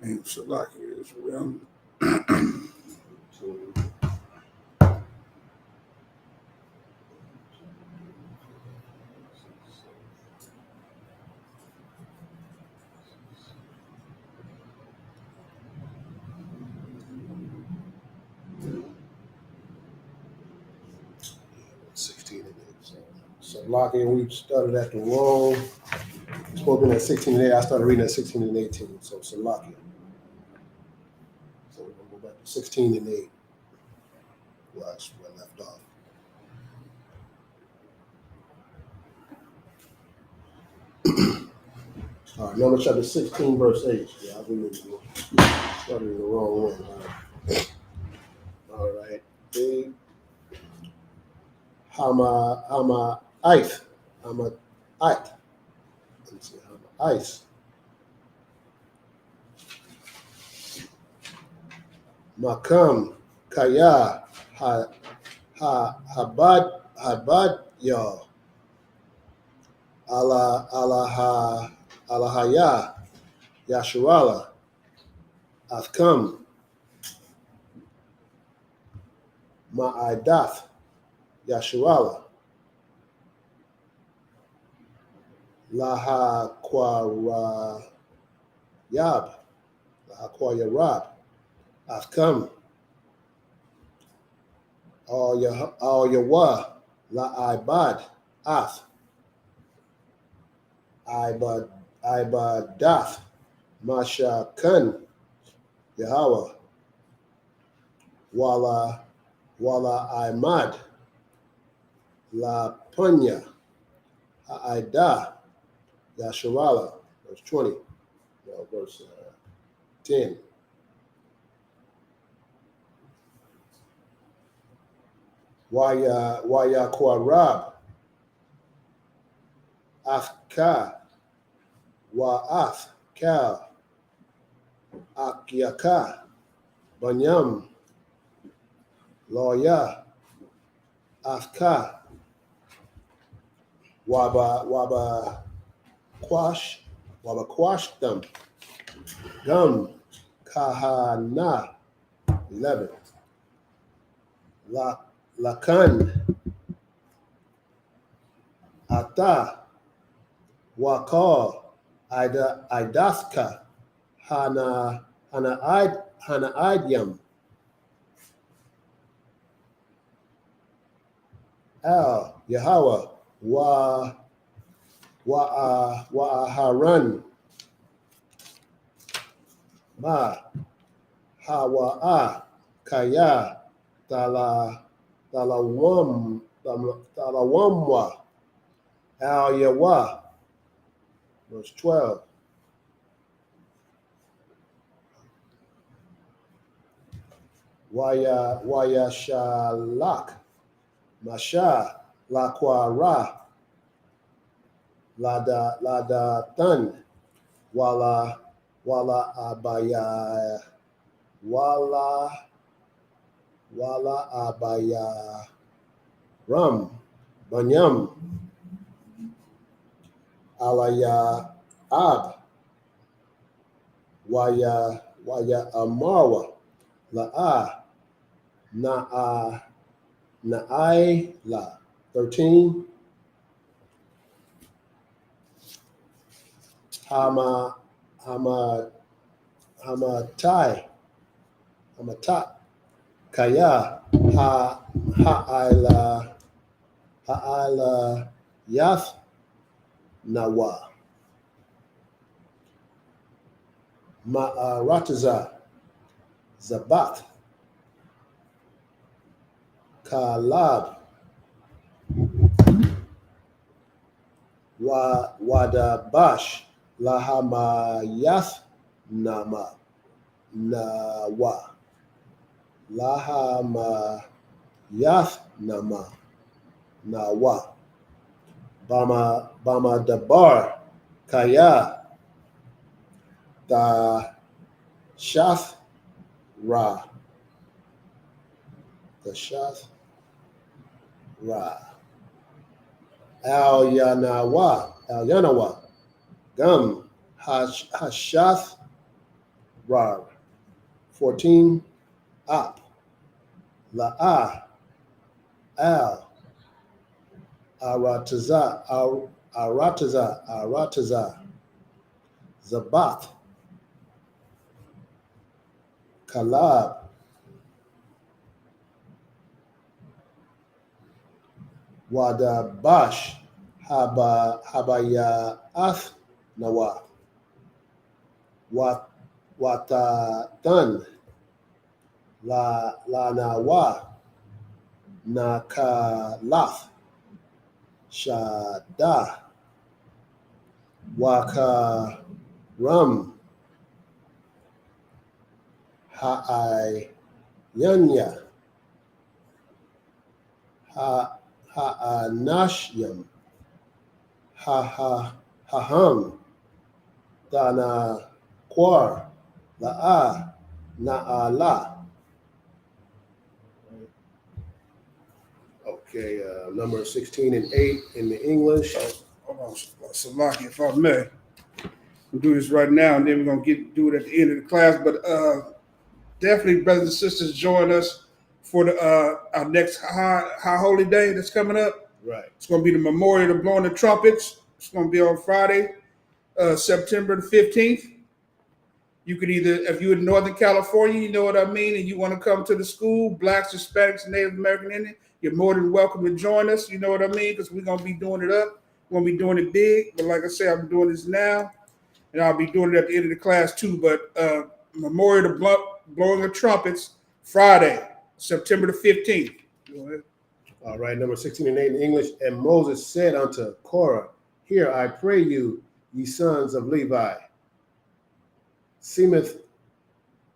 Speaker 4: And Salaki is around.
Speaker 3: So Lockie, we started at the wrong. It's supposed to be at 16 and 8. I started reading at 16 and 18. So Salaki. So we're gonna go back to 16 and 8. Well, that's where I left off. All right, Numbers chapter 16, verse 8. Yeah, I believe we started in the wrong one. All right. Big Hama Ith. Hama Ith. Let's see, Hama Ice. Makam Kaya Habad Ya Alahaya Yasharala Athkam Ma'adath Yasharala Laha Kwara Yab Laha Kwara Athkam Al Yawa La Ibad Ath Ibadath, Mashakan, Yahweh, Wala Imad, La Punya, Ha'ida, Yasharala, verse 20, no, verse 10. Waya Kwarab, Afka, Wa'ath, Cal, Akyaka, Banyam, Loya, Afka, Waba Quash them, Gum, Kahana, 11. Lakan, Ata, Wakal, Idaska, Hana Al, Yahweh, Wa'aharan, Ma, Hawa'a, Kaya, Talawamwa, Al Yawa, verse 12. Waya Shalak, Masha, Lakwara, Lada Tan, Wala Abaya, Wala Abaya Ram, Banyam, Alaya Ab, Waya Amarwa, La'a, Na'aila, 13. Hamatat, Kaya, Ha'ala Yath, Nawa, Ma'arataza, Zabat, Kalab, Wadabash, Lahamayath, Nawa, Lahamayath, Nawa, Bama Dabar, Kaya, Da Shath Ra, the Shath Ra, Al Yanawa, Gum, Hashath Ra, 14, Ap, La'a, Al, Arataza, Zabath, Kalab, Wadabash, Habayaath Nawa, Watatan, La Nawa, Nakalath, Shada, Waka Ram, Ha'ayanya, Ha'anashyam, Haham, Dana Kwar, La'a, Na'ala. Okay, number 16 and 8 in the English.
Speaker 4: Hold on, Salaki, if I may. We'll do this right now, and then we're going to do it at the end of the class. But definitely, brothers and sisters, join us for our next high holy day that's coming up.
Speaker 3: Right.
Speaker 4: It's going to be the memorial of blowing the trumpets. It's going to be on Friday, September the 15th. You could either, if you're in Northern California, you know what I mean, and you want to come to the school, Blacks, Hispanics, Native American Indian, you're more than welcome to join us. You know what I mean? Because we're going to be doing it up. Won't be doing it big, but like I said, I'm doing this now, and I'll be doing it at the end of the class too. But Memorial to blowing of trumpets, Friday, September the 15th. Go ahead.
Speaker 3: All right, number 16 and 8 in English. And Moses said unto Korah, Hear, I pray you, ye sons of Levi, seemeth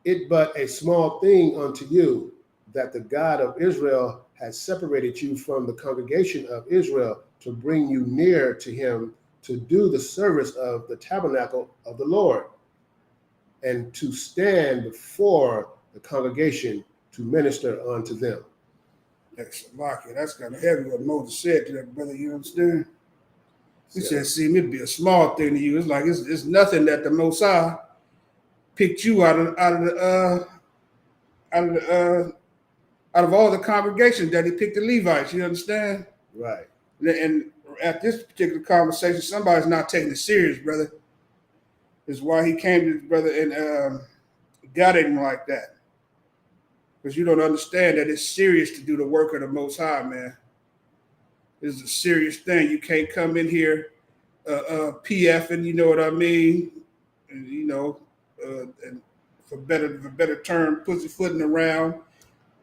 Speaker 3: it but a small thing unto you that the God of Israel has separated you from the congregation of Israel to bring you near to him to do the service of the tabernacle of the Lord and to stand before the congregation to minister unto them.
Speaker 4: That's kind of heavy what Moses said to that brother, you understand? He said, see, it'd be a small thing to you. It's like it's nothing that the Most High picked you out of all the congregations that he picked the Levites, you understand?
Speaker 3: Right.
Speaker 4: And at this particular conversation, somebody's not taking it serious, brother. Is why he came to his brother and got him like that. Because you don't understand that it's serious to do the work of the Most High, man. This is a serious thing. You can't come in here PFing, you know what I mean? And, you know, and for better term, pussyfooting around,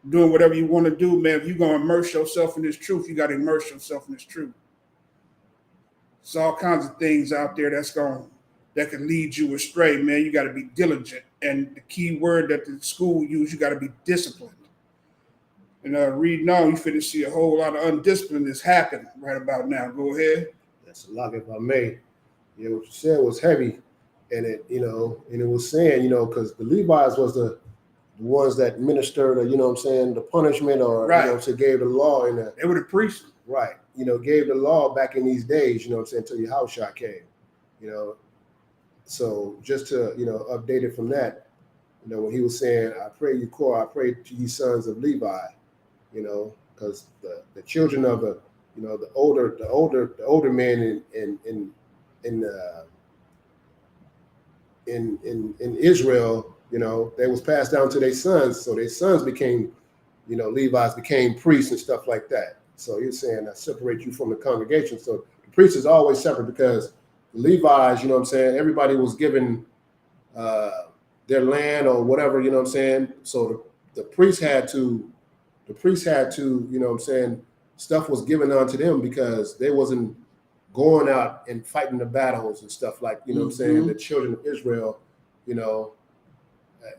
Speaker 4: doing whatever you want to do, man. If you're going to immerse yourself in this truth, you got to immerse yourself in this truth. There's all kinds of things out there that can lead you astray, man. You got to be diligent. And the key word that the school used, you got to be disciplined. And reading on, you finna see a whole lot of undiscipline that's happening right about now. Go ahead.
Speaker 3: That's a lot, if I may. Yeah, what you said was heavy. And it, you know, and it was saying, you know, because the Levites was the ones that ministered, you know what I'm saying, the punishment or,
Speaker 4: right.
Speaker 3: You know, so gave the law.
Speaker 4: They were the priests.
Speaker 3: Right. You know, gave the law back in these days, you know what I'm saying, until Yahushua came, you know. So just to, you know, update it from that, you know, when he was saying, I pray you, Korah, I pray to you sons of Levi, you know, because the children of the, you know, the older men in Israel, you know, they was passed down to their sons. So their sons became, you know, Levites became priests and stuff like that. So he was saying I separate you from the congregation. So the priest is always separate because the Levites, you know what I'm saying, everybody was given their land or whatever, you know what I'm saying. So the priest had to, you know what I'm saying, stuff was given unto them because they wasn't going out and fighting the battles and stuff like, you know what I'm saying, the children of Israel, you know,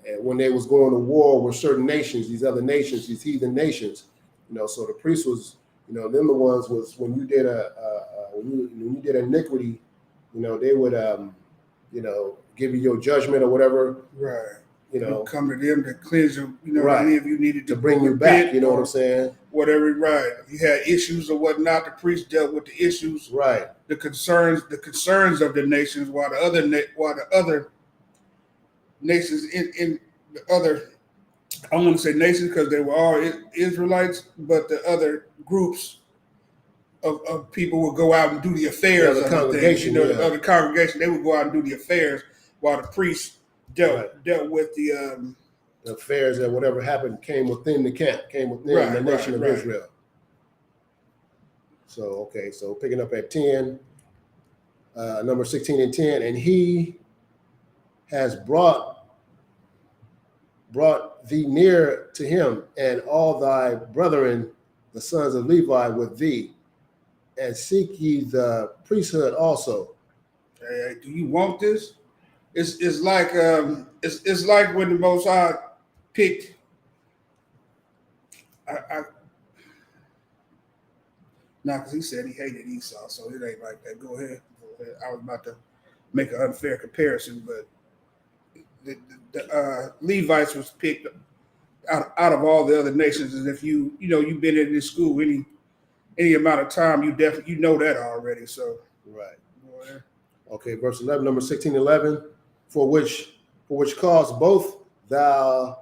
Speaker 3: and when they was going to war with certain nations, these other nations, these heathen nations, you know, so the priest was, you know, them the ones was when you did when you did iniquity, you know, they would, you know, give you your judgment or whatever.
Speaker 4: Right.
Speaker 3: You know,
Speaker 4: you come to them to cleanse you, you know,
Speaker 3: right.
Speaker 4: If you needed
Speaker 3: to bring you back, you know what I'm saying?
Speaker 4: Whatever, right. If you had issues or whatnot, the priest dealt with the issues,
Speaker 3: right?
Speaker 4: The concerns of the nations, while the other nations in the other, I don't want to say nations because they were all Israelites, but the other groups of people would go out and do the affairs of the congregation. You know, the other congregation, they would go out and do the affairs while the priests dealt with the
Speaker 3: affairs that whatever happened came within the camp, came within the nation of Israel. So, okay, so picking up at 10, number 16 and 10, and he has brought thee near to him and all thy brethren, the sons of Levi, with thee, and seek ye the priesthood also.
Speaker 4: Hey, do you want this? It's like it's like when the Most High picked. Because he said he hated Esau, so it ain't like that. Go ahead. I was about to make an unfair comparison, but the Levites was picked out of all the other nations, and if you've been in this school any amount of time, you definitely know that already. So
Speaker 3: right. Okay, verse 11, number 16, 11, for which cause both thou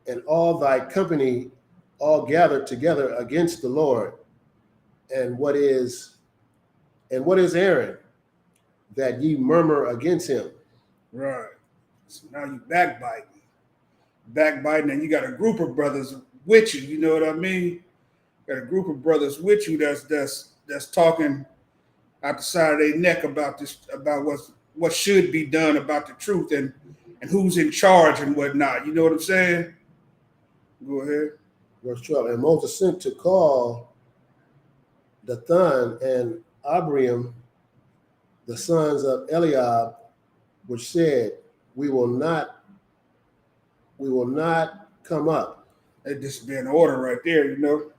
Speaker 3: and all thy company all gathered together against the Lord. And what is Aaron, that ye murmur against him?
Speaker 4: Right. So now you backbiting, and you got a group of brothers with you. You know what I mean? Got a group of brothers with you that's talking out the side of their neck about this, about what should be done about the truth and who's in charge and whatnot. You know what I'm saying? Go ahead.
Speaker 3: Verse 12. And Moses sent to call Dathan and Abiram, the sons of Eliab, which said, We will not come up.
Speaker 4: That just be an order right there, you know.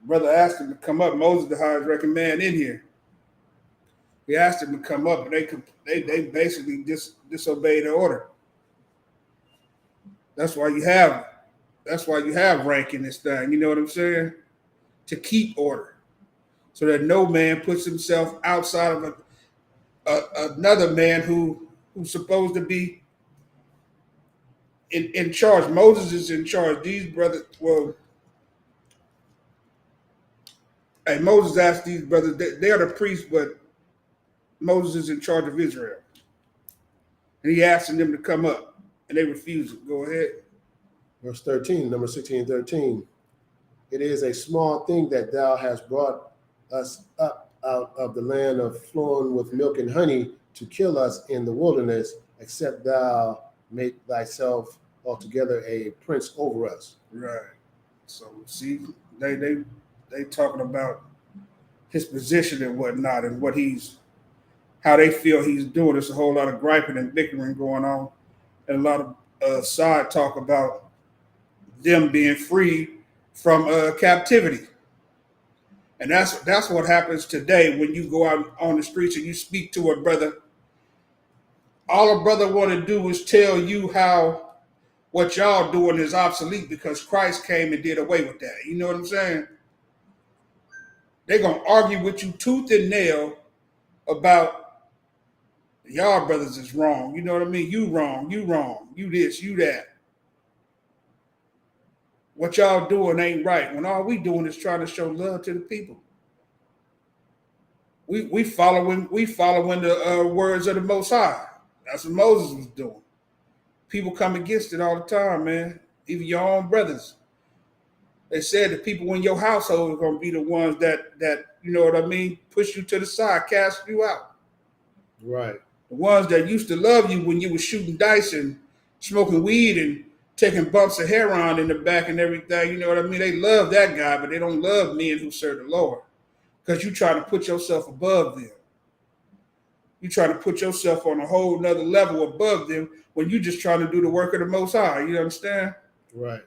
Speaker 4: Brother asked him to come up. Moses, the highest ranking man in here. He asked him to come up, and they basically disobeyed the order. That's why you have rank in this thing. You know what I'm saying? To keep order, so that no man puts himself outside of another man who's supposed to be in charge. Moses is in charge. These brothers, well, hey, Moses asked these brothers, they are the priests, but Moses is in charge of Israel. And he asked them to come up, and they refused it. Go ahead.
Speaker 3: Verse 13, number 16 and 13. It is a small thing that thou hast brought us up out of the land of flowing with milk and honey to kill us in the wilderness, except thou make thyself altogether a prince over us.
Speaker 4: Right. So see, they talking about his position and whatnot, and how they feel he's doing. There's a whole lot of griping and bickering going on, and a lot of side talk about them being free from captivity. And that's what happens today when you go out on the streets and you speak to a brother. All a brother want to do is tell you how what y'all doing is obsolete because Christ came and did away with that. You know what I'm saying? They're going to argue with you tooth and nail about y'all brothers is wrong. You know what I mean? You wrong, you this, you that. What y'all doing ain't right, when all we doing is trying to show love to the people. We following the words of the Most High. That's what Moses was doing. People come against it all the time, man. Even your own brothers. They said the people in your household are going to be the ones that you know what I mean, push you to the side, cast you out.
Speaker 3: Right.
Speaker 4: The ones that used to love you when you were shooting dice and smoking weed and taking bumps of heroin in the back and everything, you know what I mean? They love that guy, but they don't love men who serve the Lord, because you trying to put yourself above them. You trying to put yourself on a whole nother level above them when you just trying to do the work of the Most High. You understand?
Speaker 3: Right.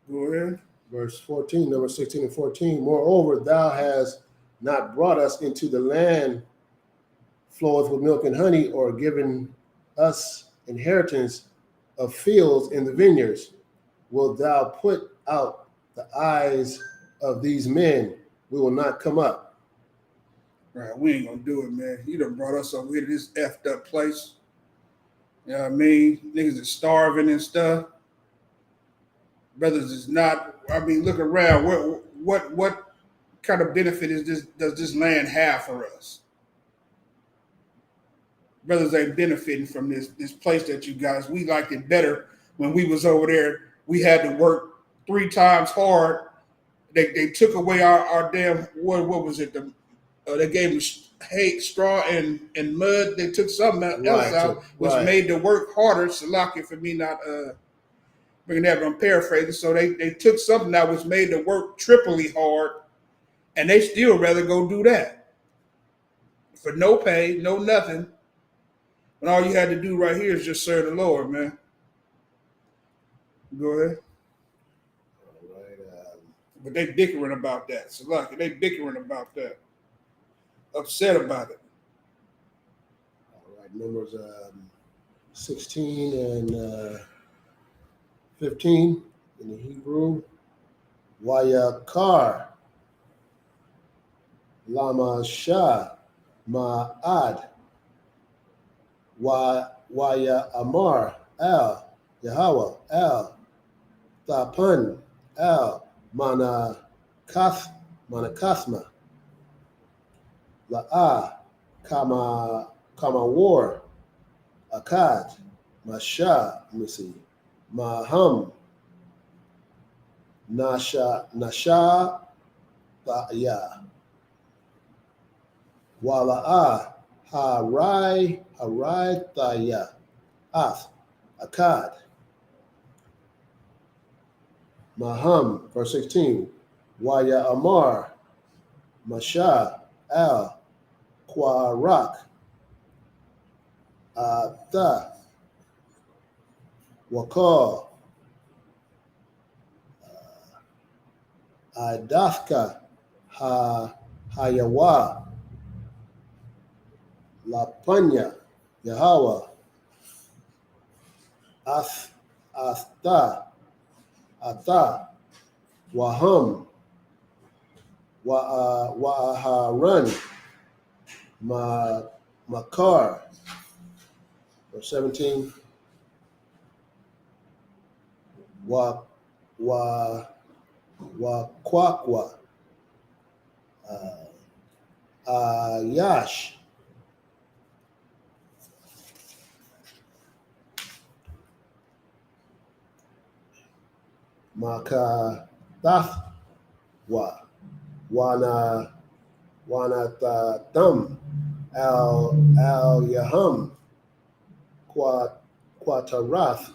Speaker 4: Go ahead.
Speaker 3: Verse 14, number 16 and 14. Moreover, thou hast not brought us into the land floweth with milk and honey, or given us inheritance of fields in the vineyards. Wilt thou put out the eyes of these men? We will not come up.
Speaker 4: Right, we ain't gonna do it, man. You done brought us over here to this effed up place. You know what I mean? Niggas is starving and stuff. Brothers is not. I mean, look around. What kind of benefit does this land have for us? Brothers ain't benefiting from this place that you guys. We liked it better when we was over there. We had to work 3 times hard. They took away our damn what was it? They gave us hay, straw, and mud. They took something else out, which made the work harder. Salaki for me not bringing that, but I'm paraphrasing. So they took something out which made the work triply hard, and they still rather go do that for no pay, no nothing. And all you had to do right here is just serve the Lord, man. Go ahead.
Speaker 3: All right.
Speaker 4: But they bickering about that. Salaki, they bickering about that. Upset about it.
Speaker 3: All right. Numbers 16 and 15 in the Hebrew. Wayakar Lama Shah Ma'ad Waya Amar Al Yahweh Al Thapan Al Manakathma La'a Kama War Akkad Masha, let me see, Maham Nasha Ta'ya Wala'a Harai Thaya Ath Akkad Maham, verse 16. Waya Amar Masha Al Kwarak Atha Wakal Adafka Hayawa Lapanya Yahweh Asta Ata Waham Wa'aharan Makar, verse 17. Kwakwa Ayash Makatathwa Wanatatam Al Yaham Quatarath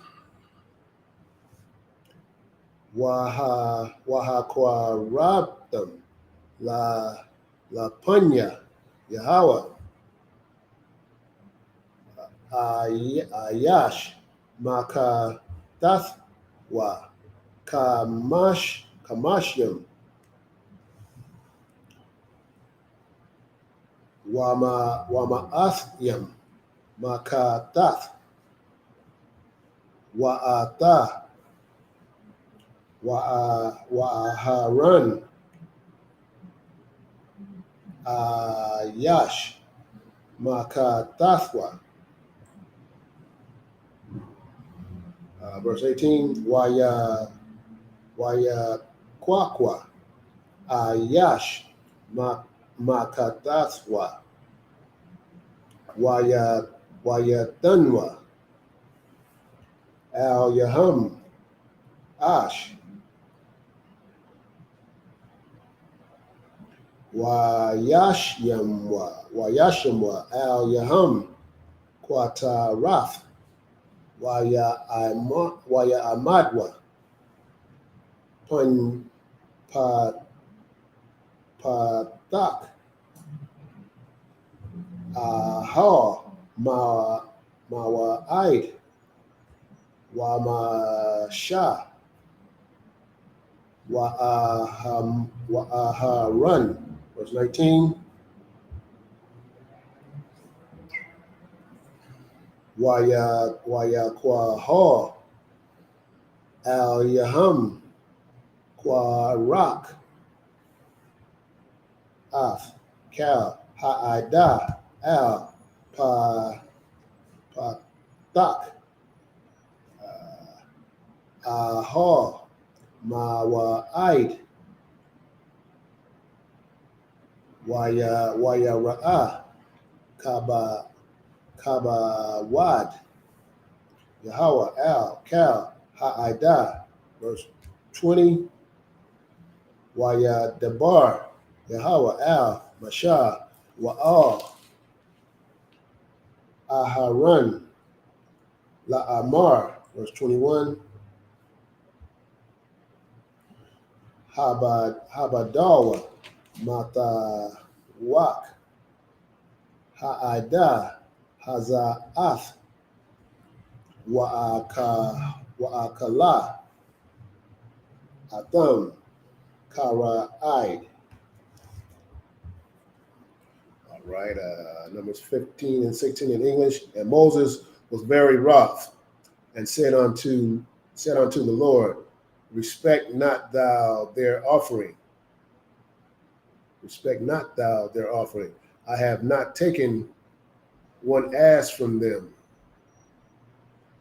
Speaker 3: Wahakwarabtam La Punya Yahweh Ayash Makatathwa Kamashyam Wama'athyam Makatath Wa'ata Wa'aharan Ayash Makatathwa. Verse 18. Waya Kwakwa Ayash Makatathwa Waya Tanwa Al Yaham Ash Wayashamwa Al Yaham Quatarath Waya Amadwa Pun Patak Aha Mawa'id Wamasha Wa'aharan, verse 19. Waya Kwaha Al Yaham Kwarak Af Cal Ha'ida Al Patak Aha Mawa'id Waya Ra'ah Kabawad Yahweh Al Cal Ha'ida, verse 20. Waya Debar Yahweh Al Mashah Wa'al Aharan La'amar, verse 21. Habadawa Matawak Ha'ida Haza'ath Wa'akala Atham Kara'id. All right, Numbers 15 and 16 in English. And Moses was very wroth and said unto the Lord, respect not thou their offering. Respect not thou their offering. I have not taken one ass from them,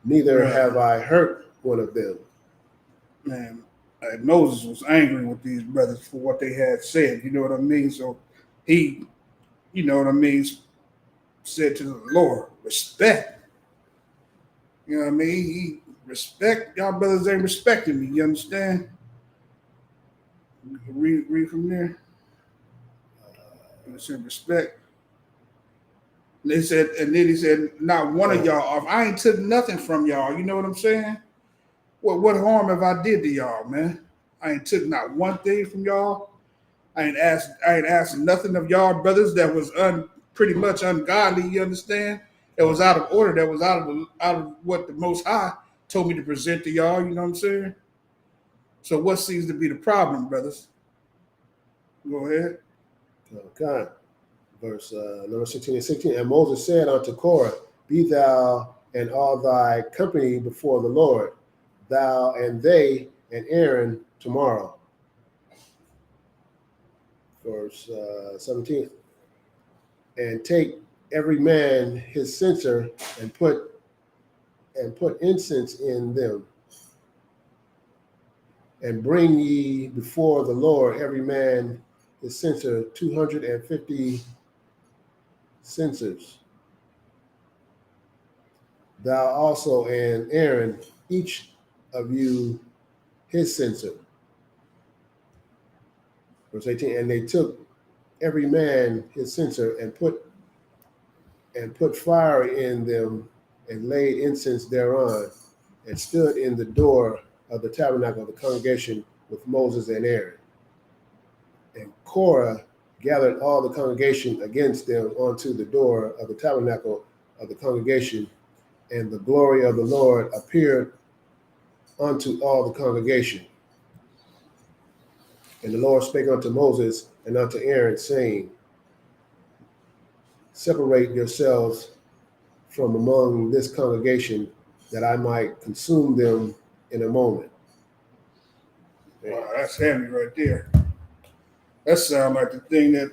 Speaker 3: neither have I hurt one of them.
Speaker 4: Man, Moses was angry with these brothers for what they had said. You know what I mean? So he, you know what I mean, said to the Lord, respect. You know what I mean? He respect, y'all brothers ain't respecting me. You understand? Read from there. It said respect. And then he said, not one of y'all off. I ain't took nothing from y'all. You know what I'm saying? What harm have I did to y'all, man? I ain't took not one thing from y'all. I ain't asked nothing of y'all brothers that was pretty much ungodly, you understand? That was out of order, that was out of what the Most High told me to present to y'all, you know what I'm saying? So what seems to be the problem, brothers? Go ahead.
Speaker 3: Okay. Verse number 16 and 16. And Moses said unto Korah, be thou and all thy company before the Lord, thou and they and Aaron tomorrow. Verse 17. And take every man his censer and put incense in them. And bring ye before the Lord every man his censer, 250 censers. Thou also and Aaron, each of you his censer. Verse 18, and they took every man his censer and put fire in them and laid incense thereon and stood in the door of the tabernacle of the congregation with Moses and Aaron. And Korah gathered all the congregation against them unto the door of the tabernacle of the congregation, and the glory of the Lord appeared unto all the congregation. And the Lord spake unto Moses and unto Aaron, saying, separate yourselves from among this congregation, that I might consume them in a moment.
Speaker 4: Wow, that's heavy right there. That sound like the thing that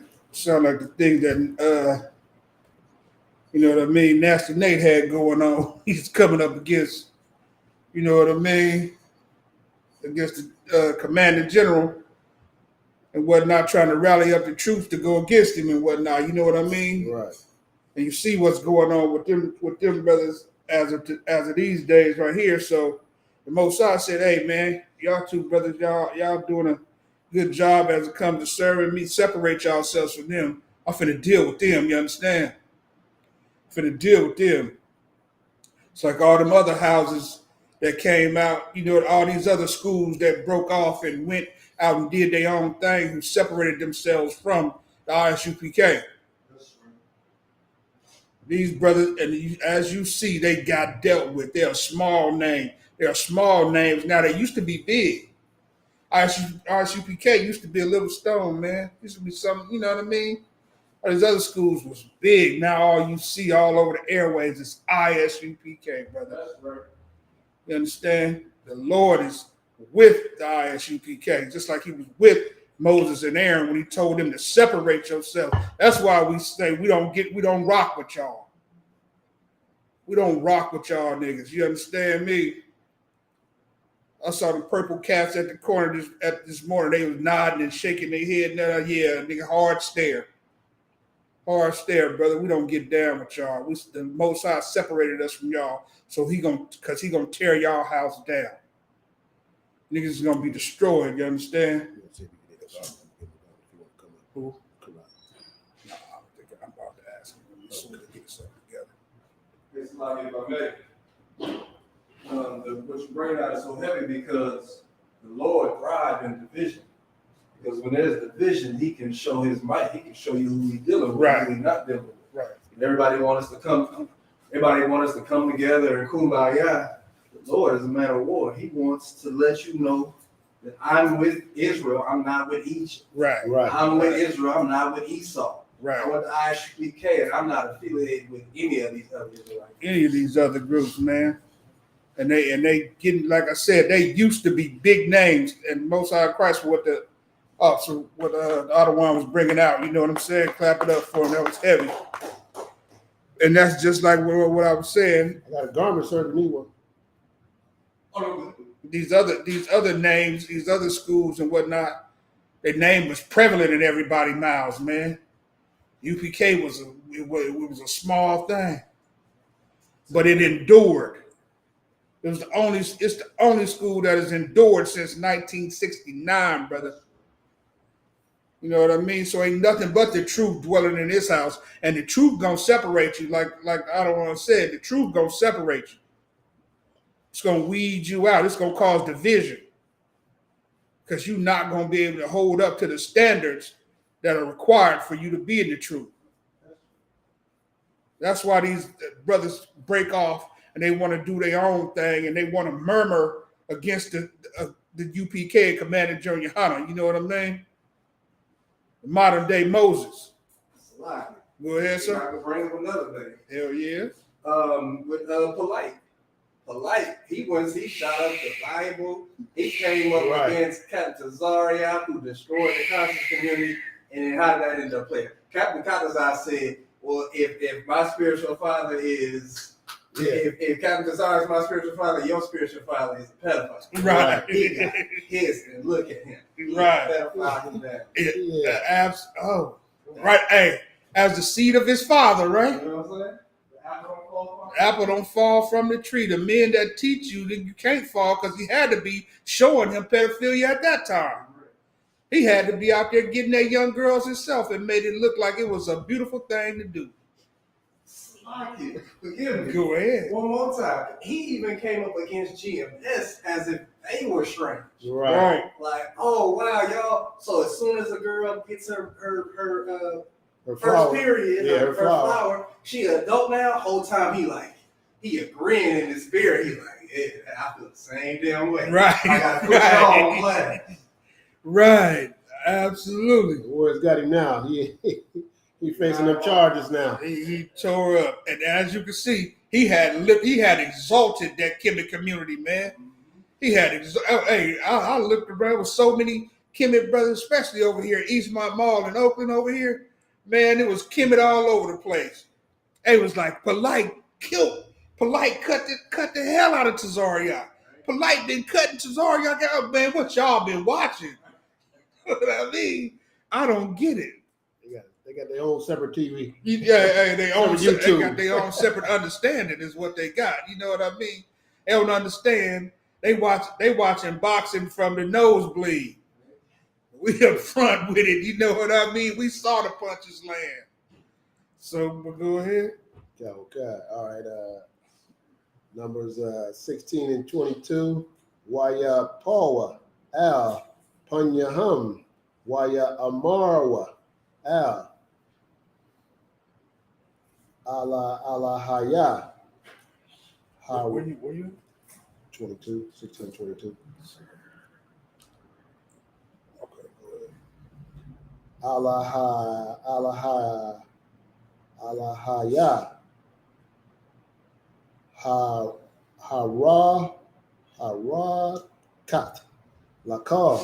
Speaker 4: you know what I mean, Nasty Nate had going on. He's coming up against, you know what I mean, against the commander general and whatnot, trying to rally up the troops to go against him and whatnot. You know what I mean?
Speaker 3: Right.
Speaker 4: And you see what's going on with them brothers as of these days right here. So the Most High said, "Hey man, y'all two brothers, y'all doing a good job as it comes to serving me. Separate yourselves from them. I'm finna deal with them. You understand? Finna deal with them. It's like all them other houses that came out, you know, all these other schools that broke off and went out and did their own thing, who separated themselves from the ISUPK. These brothers, and as you see, they got dealt with. They're a small name. They are small names. Now, they used to be big. ISUPK used to be a little stone, man. Used to be something, you know what I mean? All these other schools was big. Now all you see all over the airways is ISUPK, brother.
Speaker 1: That's right.
Speaker 4: You understand? The Lord is with the ISUPK, just like he was with Moses and Aaron when he told them to separate yourself. That's why we say we don't rock with y'all. We don't rock with y'all niggas. You understand me? I saw the purple cats at the corner this morning. They was nodding and shaking their head. Yeah, nigga, hard stare. Hard stare, brother. We don't get down with y'all. The Most High separated us from y'all, so he gonna tear y'all house down. Niggas is gonna be destroyed. You understand? Who? Nah, I don't think I'm about to ask him. Let's get something together.
Speaker 1: It's like if I may. What you bring out is so heavy because the Lord thrived in division. Because when there's division, he can show his might. He can show you who he's dealing with,
Speaker 4: Right.
Speaker 1: who he's not dealing with.
Speaker 4: Right.
Speaker 1: And everybody wants us to come together and kumbaya. The Lord is a man of war. He wants to let you know that I'm with Israel. I'm not with Egypt.
Speaker 4: Right.
Speaker 3: Right.
Speaker 1: I'm with Israel. I'm not with Esau.
Speaker 4: Right.
Speaker 1: I'm with the ISUPK, and I'm not affiliated with any of these other Israelites.
Speaker 4: Any of these other groups, man. And they getting, like I said, they used to be big names, and Most High Christ for what the other one was bringing out. You know what I'm saying? Clap it up for him. That was heavy. And that's just like what I was saying.
Speaker 3: I got a garment, sir, to me one.
Speaker 4: These other names, these other schools and whatnot, their name was prevalent in everybody's mouths, man. UPK was a small thing, but it endured. It's the only school that has endured since 1969, brother. You know what I mean? So ain't nothing but the truth dwelling in this house, and the truth gonna separate you. Like I don't want to say it, the truth gonna separate you. It's gonna weed you out. It's gonna cause division because you're not gonna be able to hold up to the standards that are required for you to be in the truth. That's why these brothers break off and they want to do their own thing and they want to murmur against the UPK and Commander Junior Hunter. You know what I mean? The modern day Moses.
Speaker 5: Slide.
Speaker 4: Go ahead,
Speaker 5: I
Speaker 4: sir.
Speaker 5: can bring up another thing.
Speaker 4: Hell yeah.
Speaker 5: With Polite, he shot up the Bible. He came up
Speaker 3: Right.
Speaker 5: against Captain Tazaria, who destroyed the conscious community. And then how did that end up playing? Captain Katazar said, well, if my spiritual father is, if Captain Tazaria is my spiritual father, your spiritual father is a pedophile.
Speaker 4: Right.
Speaker 5: He got pissed and look at him. He
Speaker 4: Right.
Speaker 5: a pedophile in that.
Speaker 3: Yeah.
Speaker 4: Right. Hey, as the seed of his father, right?
Speaker 5: You know what I'm saying? The apple don't fall far.
Speaker 4: The apple don't fall from the tree. The men that teach you that you can't fall because he had to be showing him pedophilia at that time. He had to be out there getting that young girls himself and made it look like it was a beautiful thing to do.
Speaker 5: Slocky. Forgive me.
Speaker 4: Go ahead.
Speaker 5: One more time. He even came up against GMS as if they were strange.
Speaker 3: Right.
Speaker 5: Like, oh wow, y'all. So as soon as a girl gets her
Speaker 3: Her
Speaker 5: first
Speaker 3: flower.
Speaker 5: period,
Speaker 3: Yeah,
Speaker 5: her
Speaker 3: her
Speaker 5: first
Speaker 3: flower.
Speaker 5: flower, she an adult now. Whole time he agreeing in his spirit. He like, yeah, I feel the same damn way.
Speaker 4: Right.
Speaker 5: I gotta put y'all on blast.
Speaker 4: Right. Absolutely.
Speaker 3: Where's got him now? He facing them charges now.
Speaker 4: He tore up. And as you can see, he had exalted that Kemet community, man. He had I looked around with so many Kemet brothers, especially over here at Eastmont Mall in Oakland over here. Man, it was Kemet all over the place. It was like Polite cut the hell out of Tazaria. Polite been cutting Tazaria out. Man, what y'all been watching? What I mean? I don't get it.
Speaker 3: They got their own separate TV.
Speaker 4: Yeah, they
Speaker 3: YouTube.
Speaker 4: got their own separate understanding is what they got. You know what I mean? They don't understand. They watching boxing from the nosebleed. We up front with it. You know what I mean? We saw the punches land. So go ahead.
Speaker 3: Okay. All right. Numbers 16 and 22. Waya Pawa Al Punyahum. Waya Amarwa Al Ala Haya.
Speaker 4: Where you?
Speaker 3: 22, 16, 22.
Speaker 4: Okay, go ahead.
Speaker 3: Alahaya Harakat Lakar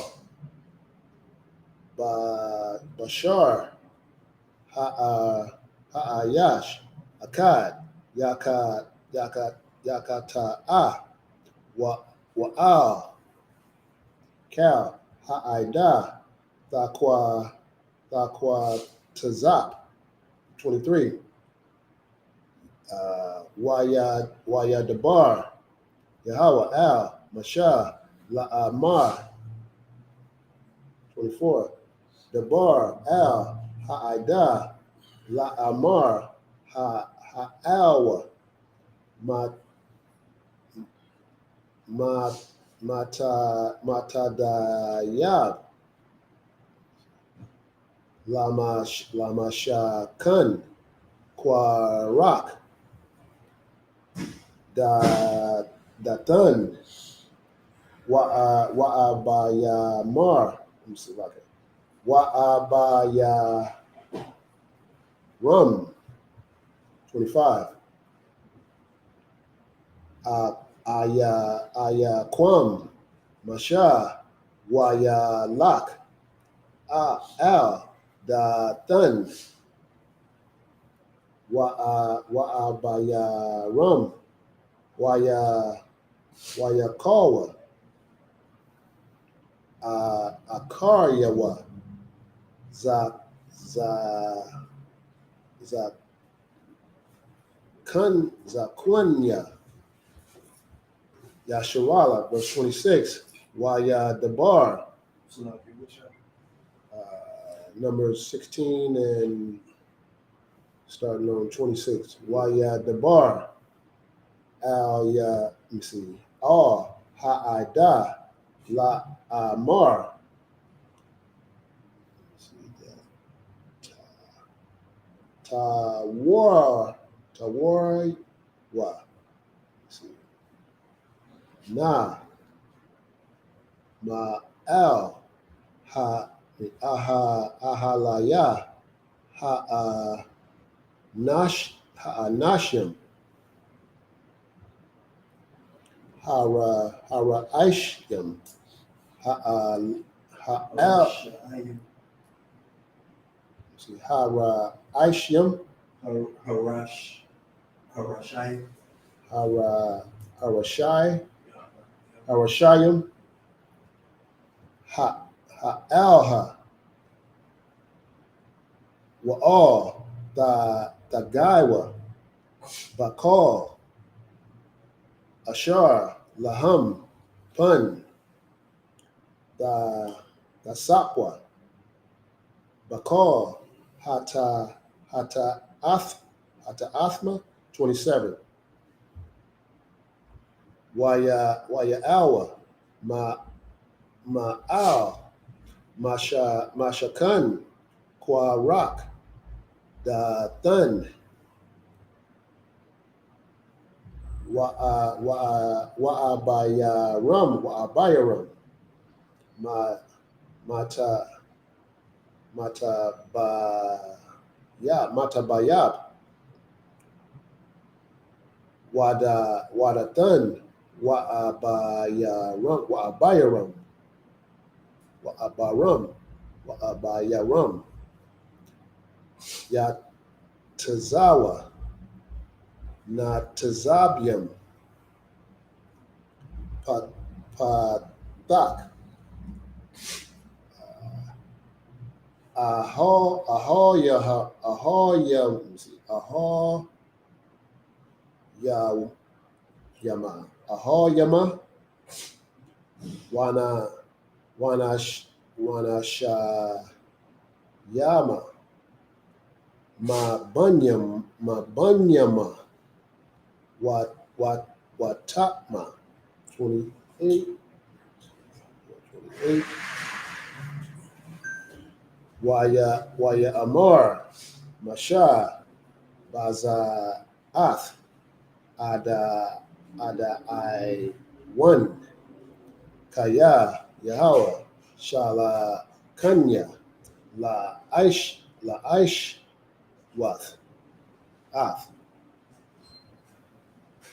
Speaker 3: Bashar Ha'ayash Akkad Yakata'a Wa'al Cal Ha'ida Thaqua Tazap 23 Waya Dabar Yahweh Al Mashah La'amar 24 Dabar Al Ha'ida La'amar Ha'alwa Matadayab Lamashakan Kwarak Datan Wa'abayamar. Let me see if I can. Wa'abaya Rum 25. Aya Kwam Masha Waya Lak Al Datan Wa'abaya Rum Waya Kawa Akaryawa Zakwanya Yasharala, verse 26. Waya Dabar Numbers 16 and starting on 26. Waya Debar Al Ya, let me see. Al Ha'ada La Amar. Tawar Wa. Na Ma Al Ha Ahalaya Ha Nashim Hara Aishim Ha'al Hara Aishim
Speaker 5: Harashai.
Speaker 3: Harashayim Ha'alha Wa'al Gaiwa Bakal Ashar Laham Pun the Sapwa Bakal Hata Athma 27 Waya Awa Ma'al Mashakan Kwarak Da Thun Wa'abayaram Matabayab Wadathan Wa'abayaram Yatazawa Natazabiam Patak Ahoyama Wanashayama Mabunyama Watapma 28 Waya Amar Masha Bazaath Ada I one Kaya Yahweh Shala Kanya La Aish Wath Ath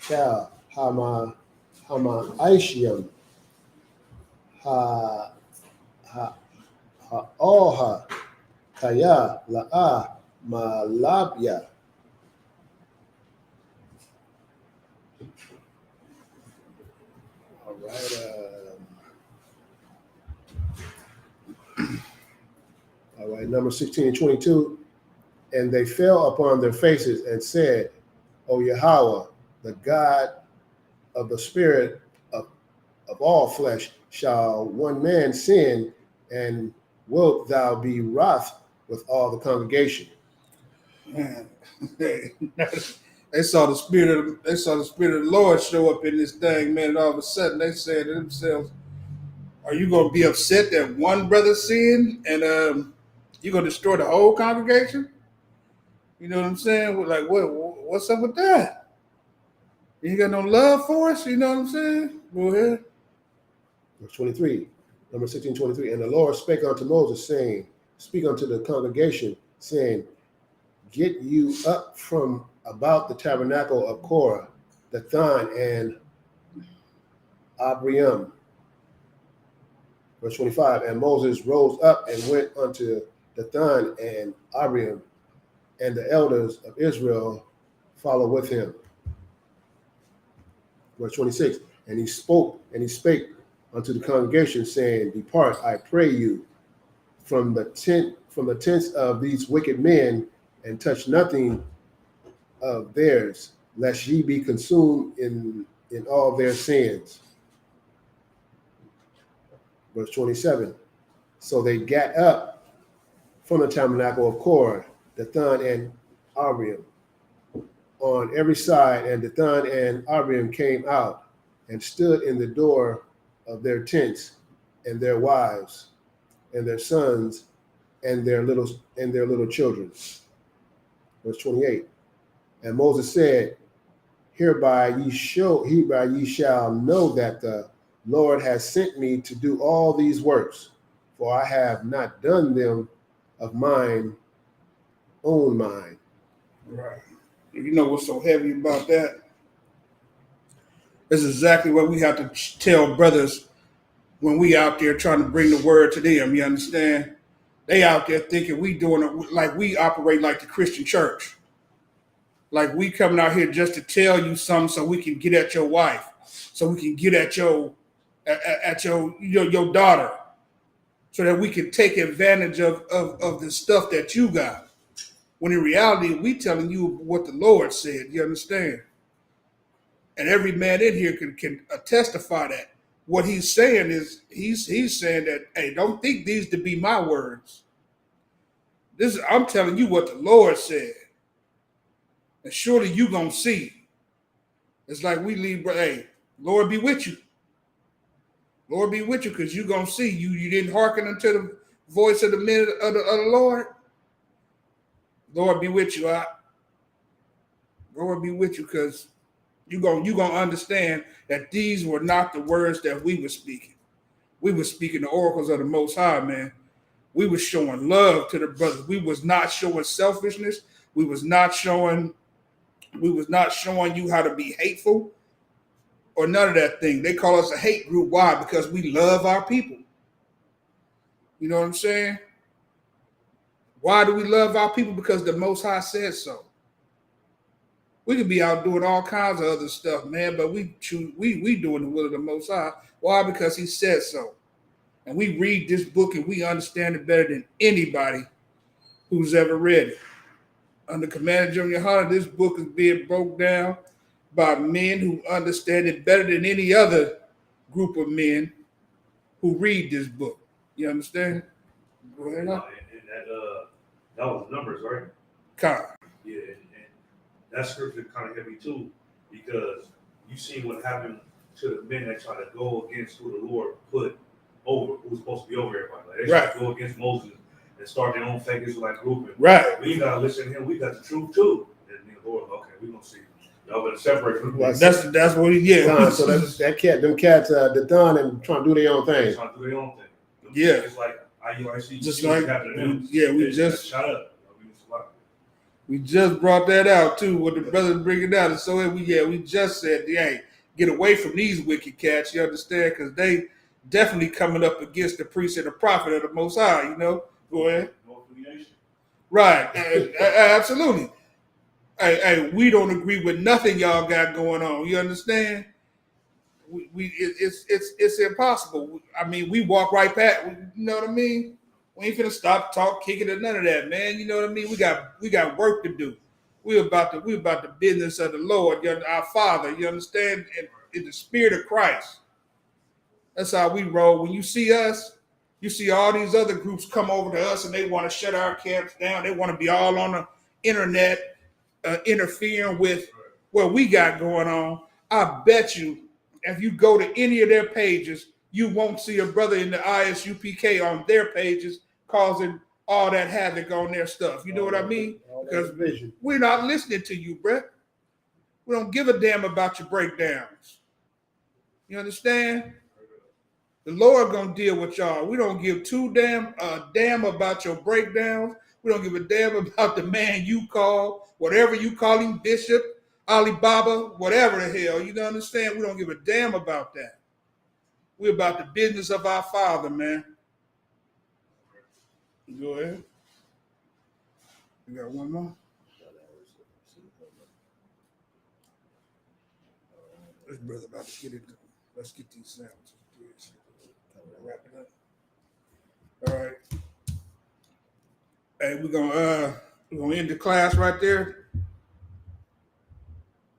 Speaker 3: Cal Hama Aishiam Ha Oha Kaya La'a Malabya. All right. All right. Number 16 and 22. And they fell upon their faces and said, O Yahweh, the God of the spirit of all flesh, shall one man sin, and wilt thou be wroth with all the congregation?
Speaker 4: Man, they saw the spirit of the Lord show up in this thing, man, and all of a sudden they said to themselves, are you gonna be upset that one brother sinned and you're gonna destroy the whole congregation? You know what I'm saying? We're like, what's up with that? You ain't got no love for us, you know what I'm saying? Go ahead.
Speaker 3: Verse 23, number 16, 23. And the Lord spake unto Moses, saying, speak unto the congregation, saying, get you up from about the tabernacle of Korah, Dathan, and Abiram. Verse 25, and Moses rose up and went unto Dathan and Abiram, and the elders of Israel followed with him. Verse 26, and he spake unto the congregation, saying, depart, I pray you, from the tents of these wicked men, and touch nothing of theirs, lest ye be consumed in all their sins. Verse 27, so they gat up from the tabernacle of Korah, Dathan, and Abiram on every side, and Dathan and Abiram came out and stood in the door of their tents, and their wives, and their sons, and their little children. Verse 28. And Moses said, hereby ye shall know that the Lord has sent me to do all these works, for I have not done them of mine own mind.
Speaker 4: Right. You know what's so heavy about that? This is exactly what we have to tell brothers when we out there trying to bring the word to them. You understand? They out there thinking we doing it like we operate like the Christian church. Like we coming out here just to tell you something so we can get at your wife, so we can get at your daughter, so that we can take advantage of the stuff that you got. When in reality, we telling you what the Lord said. You understand? And every man in here can testify that. What he's saying is he's saying that, hey, don't think these to be my words. I'm telling you what the Lord said. And surely you gonna see. It's like we leave, hey, Lord be with you. Lord be with you, because you gonna see. You didn't hearken unto the voice of the men of the Lord. Lord be with you. Lord be with you, because you gonna understand that these were not the words that we were speaking. We were speaking the oracles of the Most High, man. We were showing love to the brothers. We was not showing selfishness. We was not showing you how to be hateful or none of that thing. They call us a hate group. Why? Because we love our people. You know what I'm saying? Why do we love our people? Because the Most High said so. We could be out doing all kinds of other stuff, man, but we doing the will of the Most High. Why? Because he said so. And we read this book and we understand it better than anybody who's ever read it. Under Commander Junior Hunter, this book is being broke down by men who understand it better than any other group of men who read this book. You understand? Go ahead.
Speaker 2: And that was Numbers, right?
Speaker 4: Con.
Speaker 2: Yeah, and that scripture kind of heavy too, because you see what happened to the men that try to go against who the Lord put over, who's supposed to be over everybody. Like they try to go against Moses and start their own fake Israelite grouping.
Speaker 4: Right.
Speaker 2: We gotta listen to him. We got the truth too. And the Lord, okay, we gonna see. Y'all better separate from
Speaker 3: Well,
Speaker 4: that's what he did.
Speaker 3: So them cats, they're done and trying to do their own thing.
Speaker 2: Trying to do their own thing.
Speaker 4: Yeah.
Speaker 2: It's like IUIC.
Speaker 4: Just like we just
Speaker 2: shut up.
Speaker 4: We just brought that out too. What the brothers bringing out, and so we just said, hey, get away from these wicked cats. You understand? Because they definitely coming up against the priest and the prophet of the Most High. You know. Go ahead. Right. Absolutely. Hey, we don't agree with nothing y'all got going on. You understand? It's impossible. I mean, we walk right past. You know what I mean? We ain't finna stop, talk, kicking, or none of that, man. You know what I mean? We got work to do. We about the business of the Lord, our Father. You understand? In the Spirit of Christ. That's how we roll. When you see us, you see all these other groups come over to us and they want to shut our camps down. They want to be all on the internet, interfering with what we got going on. I bet you, if you go to any of their pages, you won't see a brother in the ISUPK on their pages causing all that havoc on their stuff. You know what I mean? Because we're not listening to you, Brett. We don't give a damn about your breakdowns. You understand? The Lord gonna deal with y'all. We don't give a damn about your breakdowns. We don't give a damn about the man you call, whatever you call him, Bishop, Alibaba, whatever the hell. You don't understand? We don't give a damn about that. We're about the business of our Father, man. Go ahead. You got one more? This brother about to get it. Let's get these sandwiches. Wrap it up. All right. Hey, we're gonna end the class right there.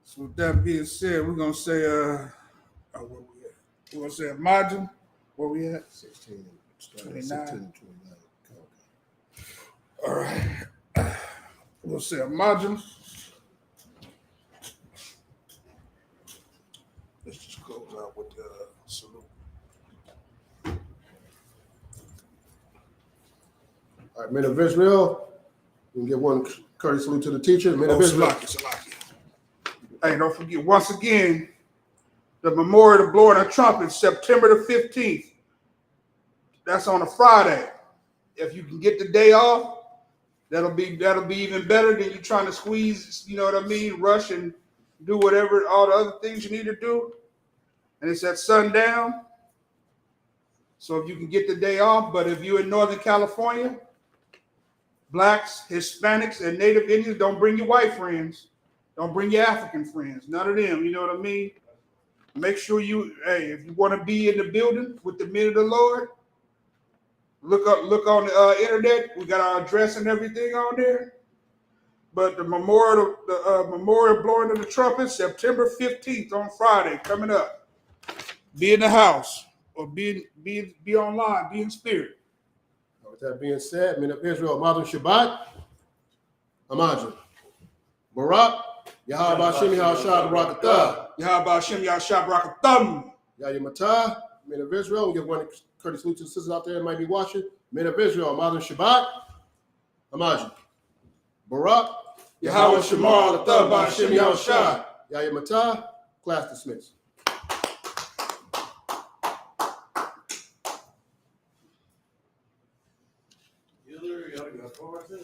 Speaker 4: So with that being said, we're gonna say where we at? We're gonna say a margin. Where we at?
Speaker 3: 16,
Speaker 4: 29.
Speaker 3: 16, 29.
Speaker 4: All right. We'll say a margin. Let's just close out with the salute.
Speaker 3: All right, men of Israel, we can give one courteous salute to the teacher. Men of
Speaker 4: Oh,
Speaker 3: Israel.
Speaker 4: Salaki. Hey, don't forget, once again, the memorial of blowing a trumpet, September the 15th. That's on a Friday. If you can get the day off, that'll be even better than you trying to squeeze, you know what I mean, rush and do whatever, all the other things you need to do. And it's at sundown. So if you can get the day off, but if you're in Northern California, blacks, Hispanics, and Native Indians, don't bring your white friends. Don't bring your African friends. None of them, you know what I mean? Make sure if you want to be in the building with the men of the Lord, look on the internet. We got our address and everything on there. But the memorial blowing of the trumpet, September 15th on Friday, coming up. Be in the house or be online, be in spirit.
Speaker 3: With that being said, men of Israel, Madam Shabbat, Amandra, Barak, Yahweh Hashem, Yahshua Barakatah,
Speaker 4: Yahweh Hashem, Yahshua Barakatham.
Speaker 3: Yahimatah, men of Israel, we give one courteous salute to the sisters out there that might be watching. Men of Israel, Madam Shabbat, Amandra, Barak,
Speaker 4: Yahweh Shemar, Alathah, Hashem, Yahshua.
Speaker 3: Yahimatah, class dismissed.
Speaker 5: You gotta go forward too.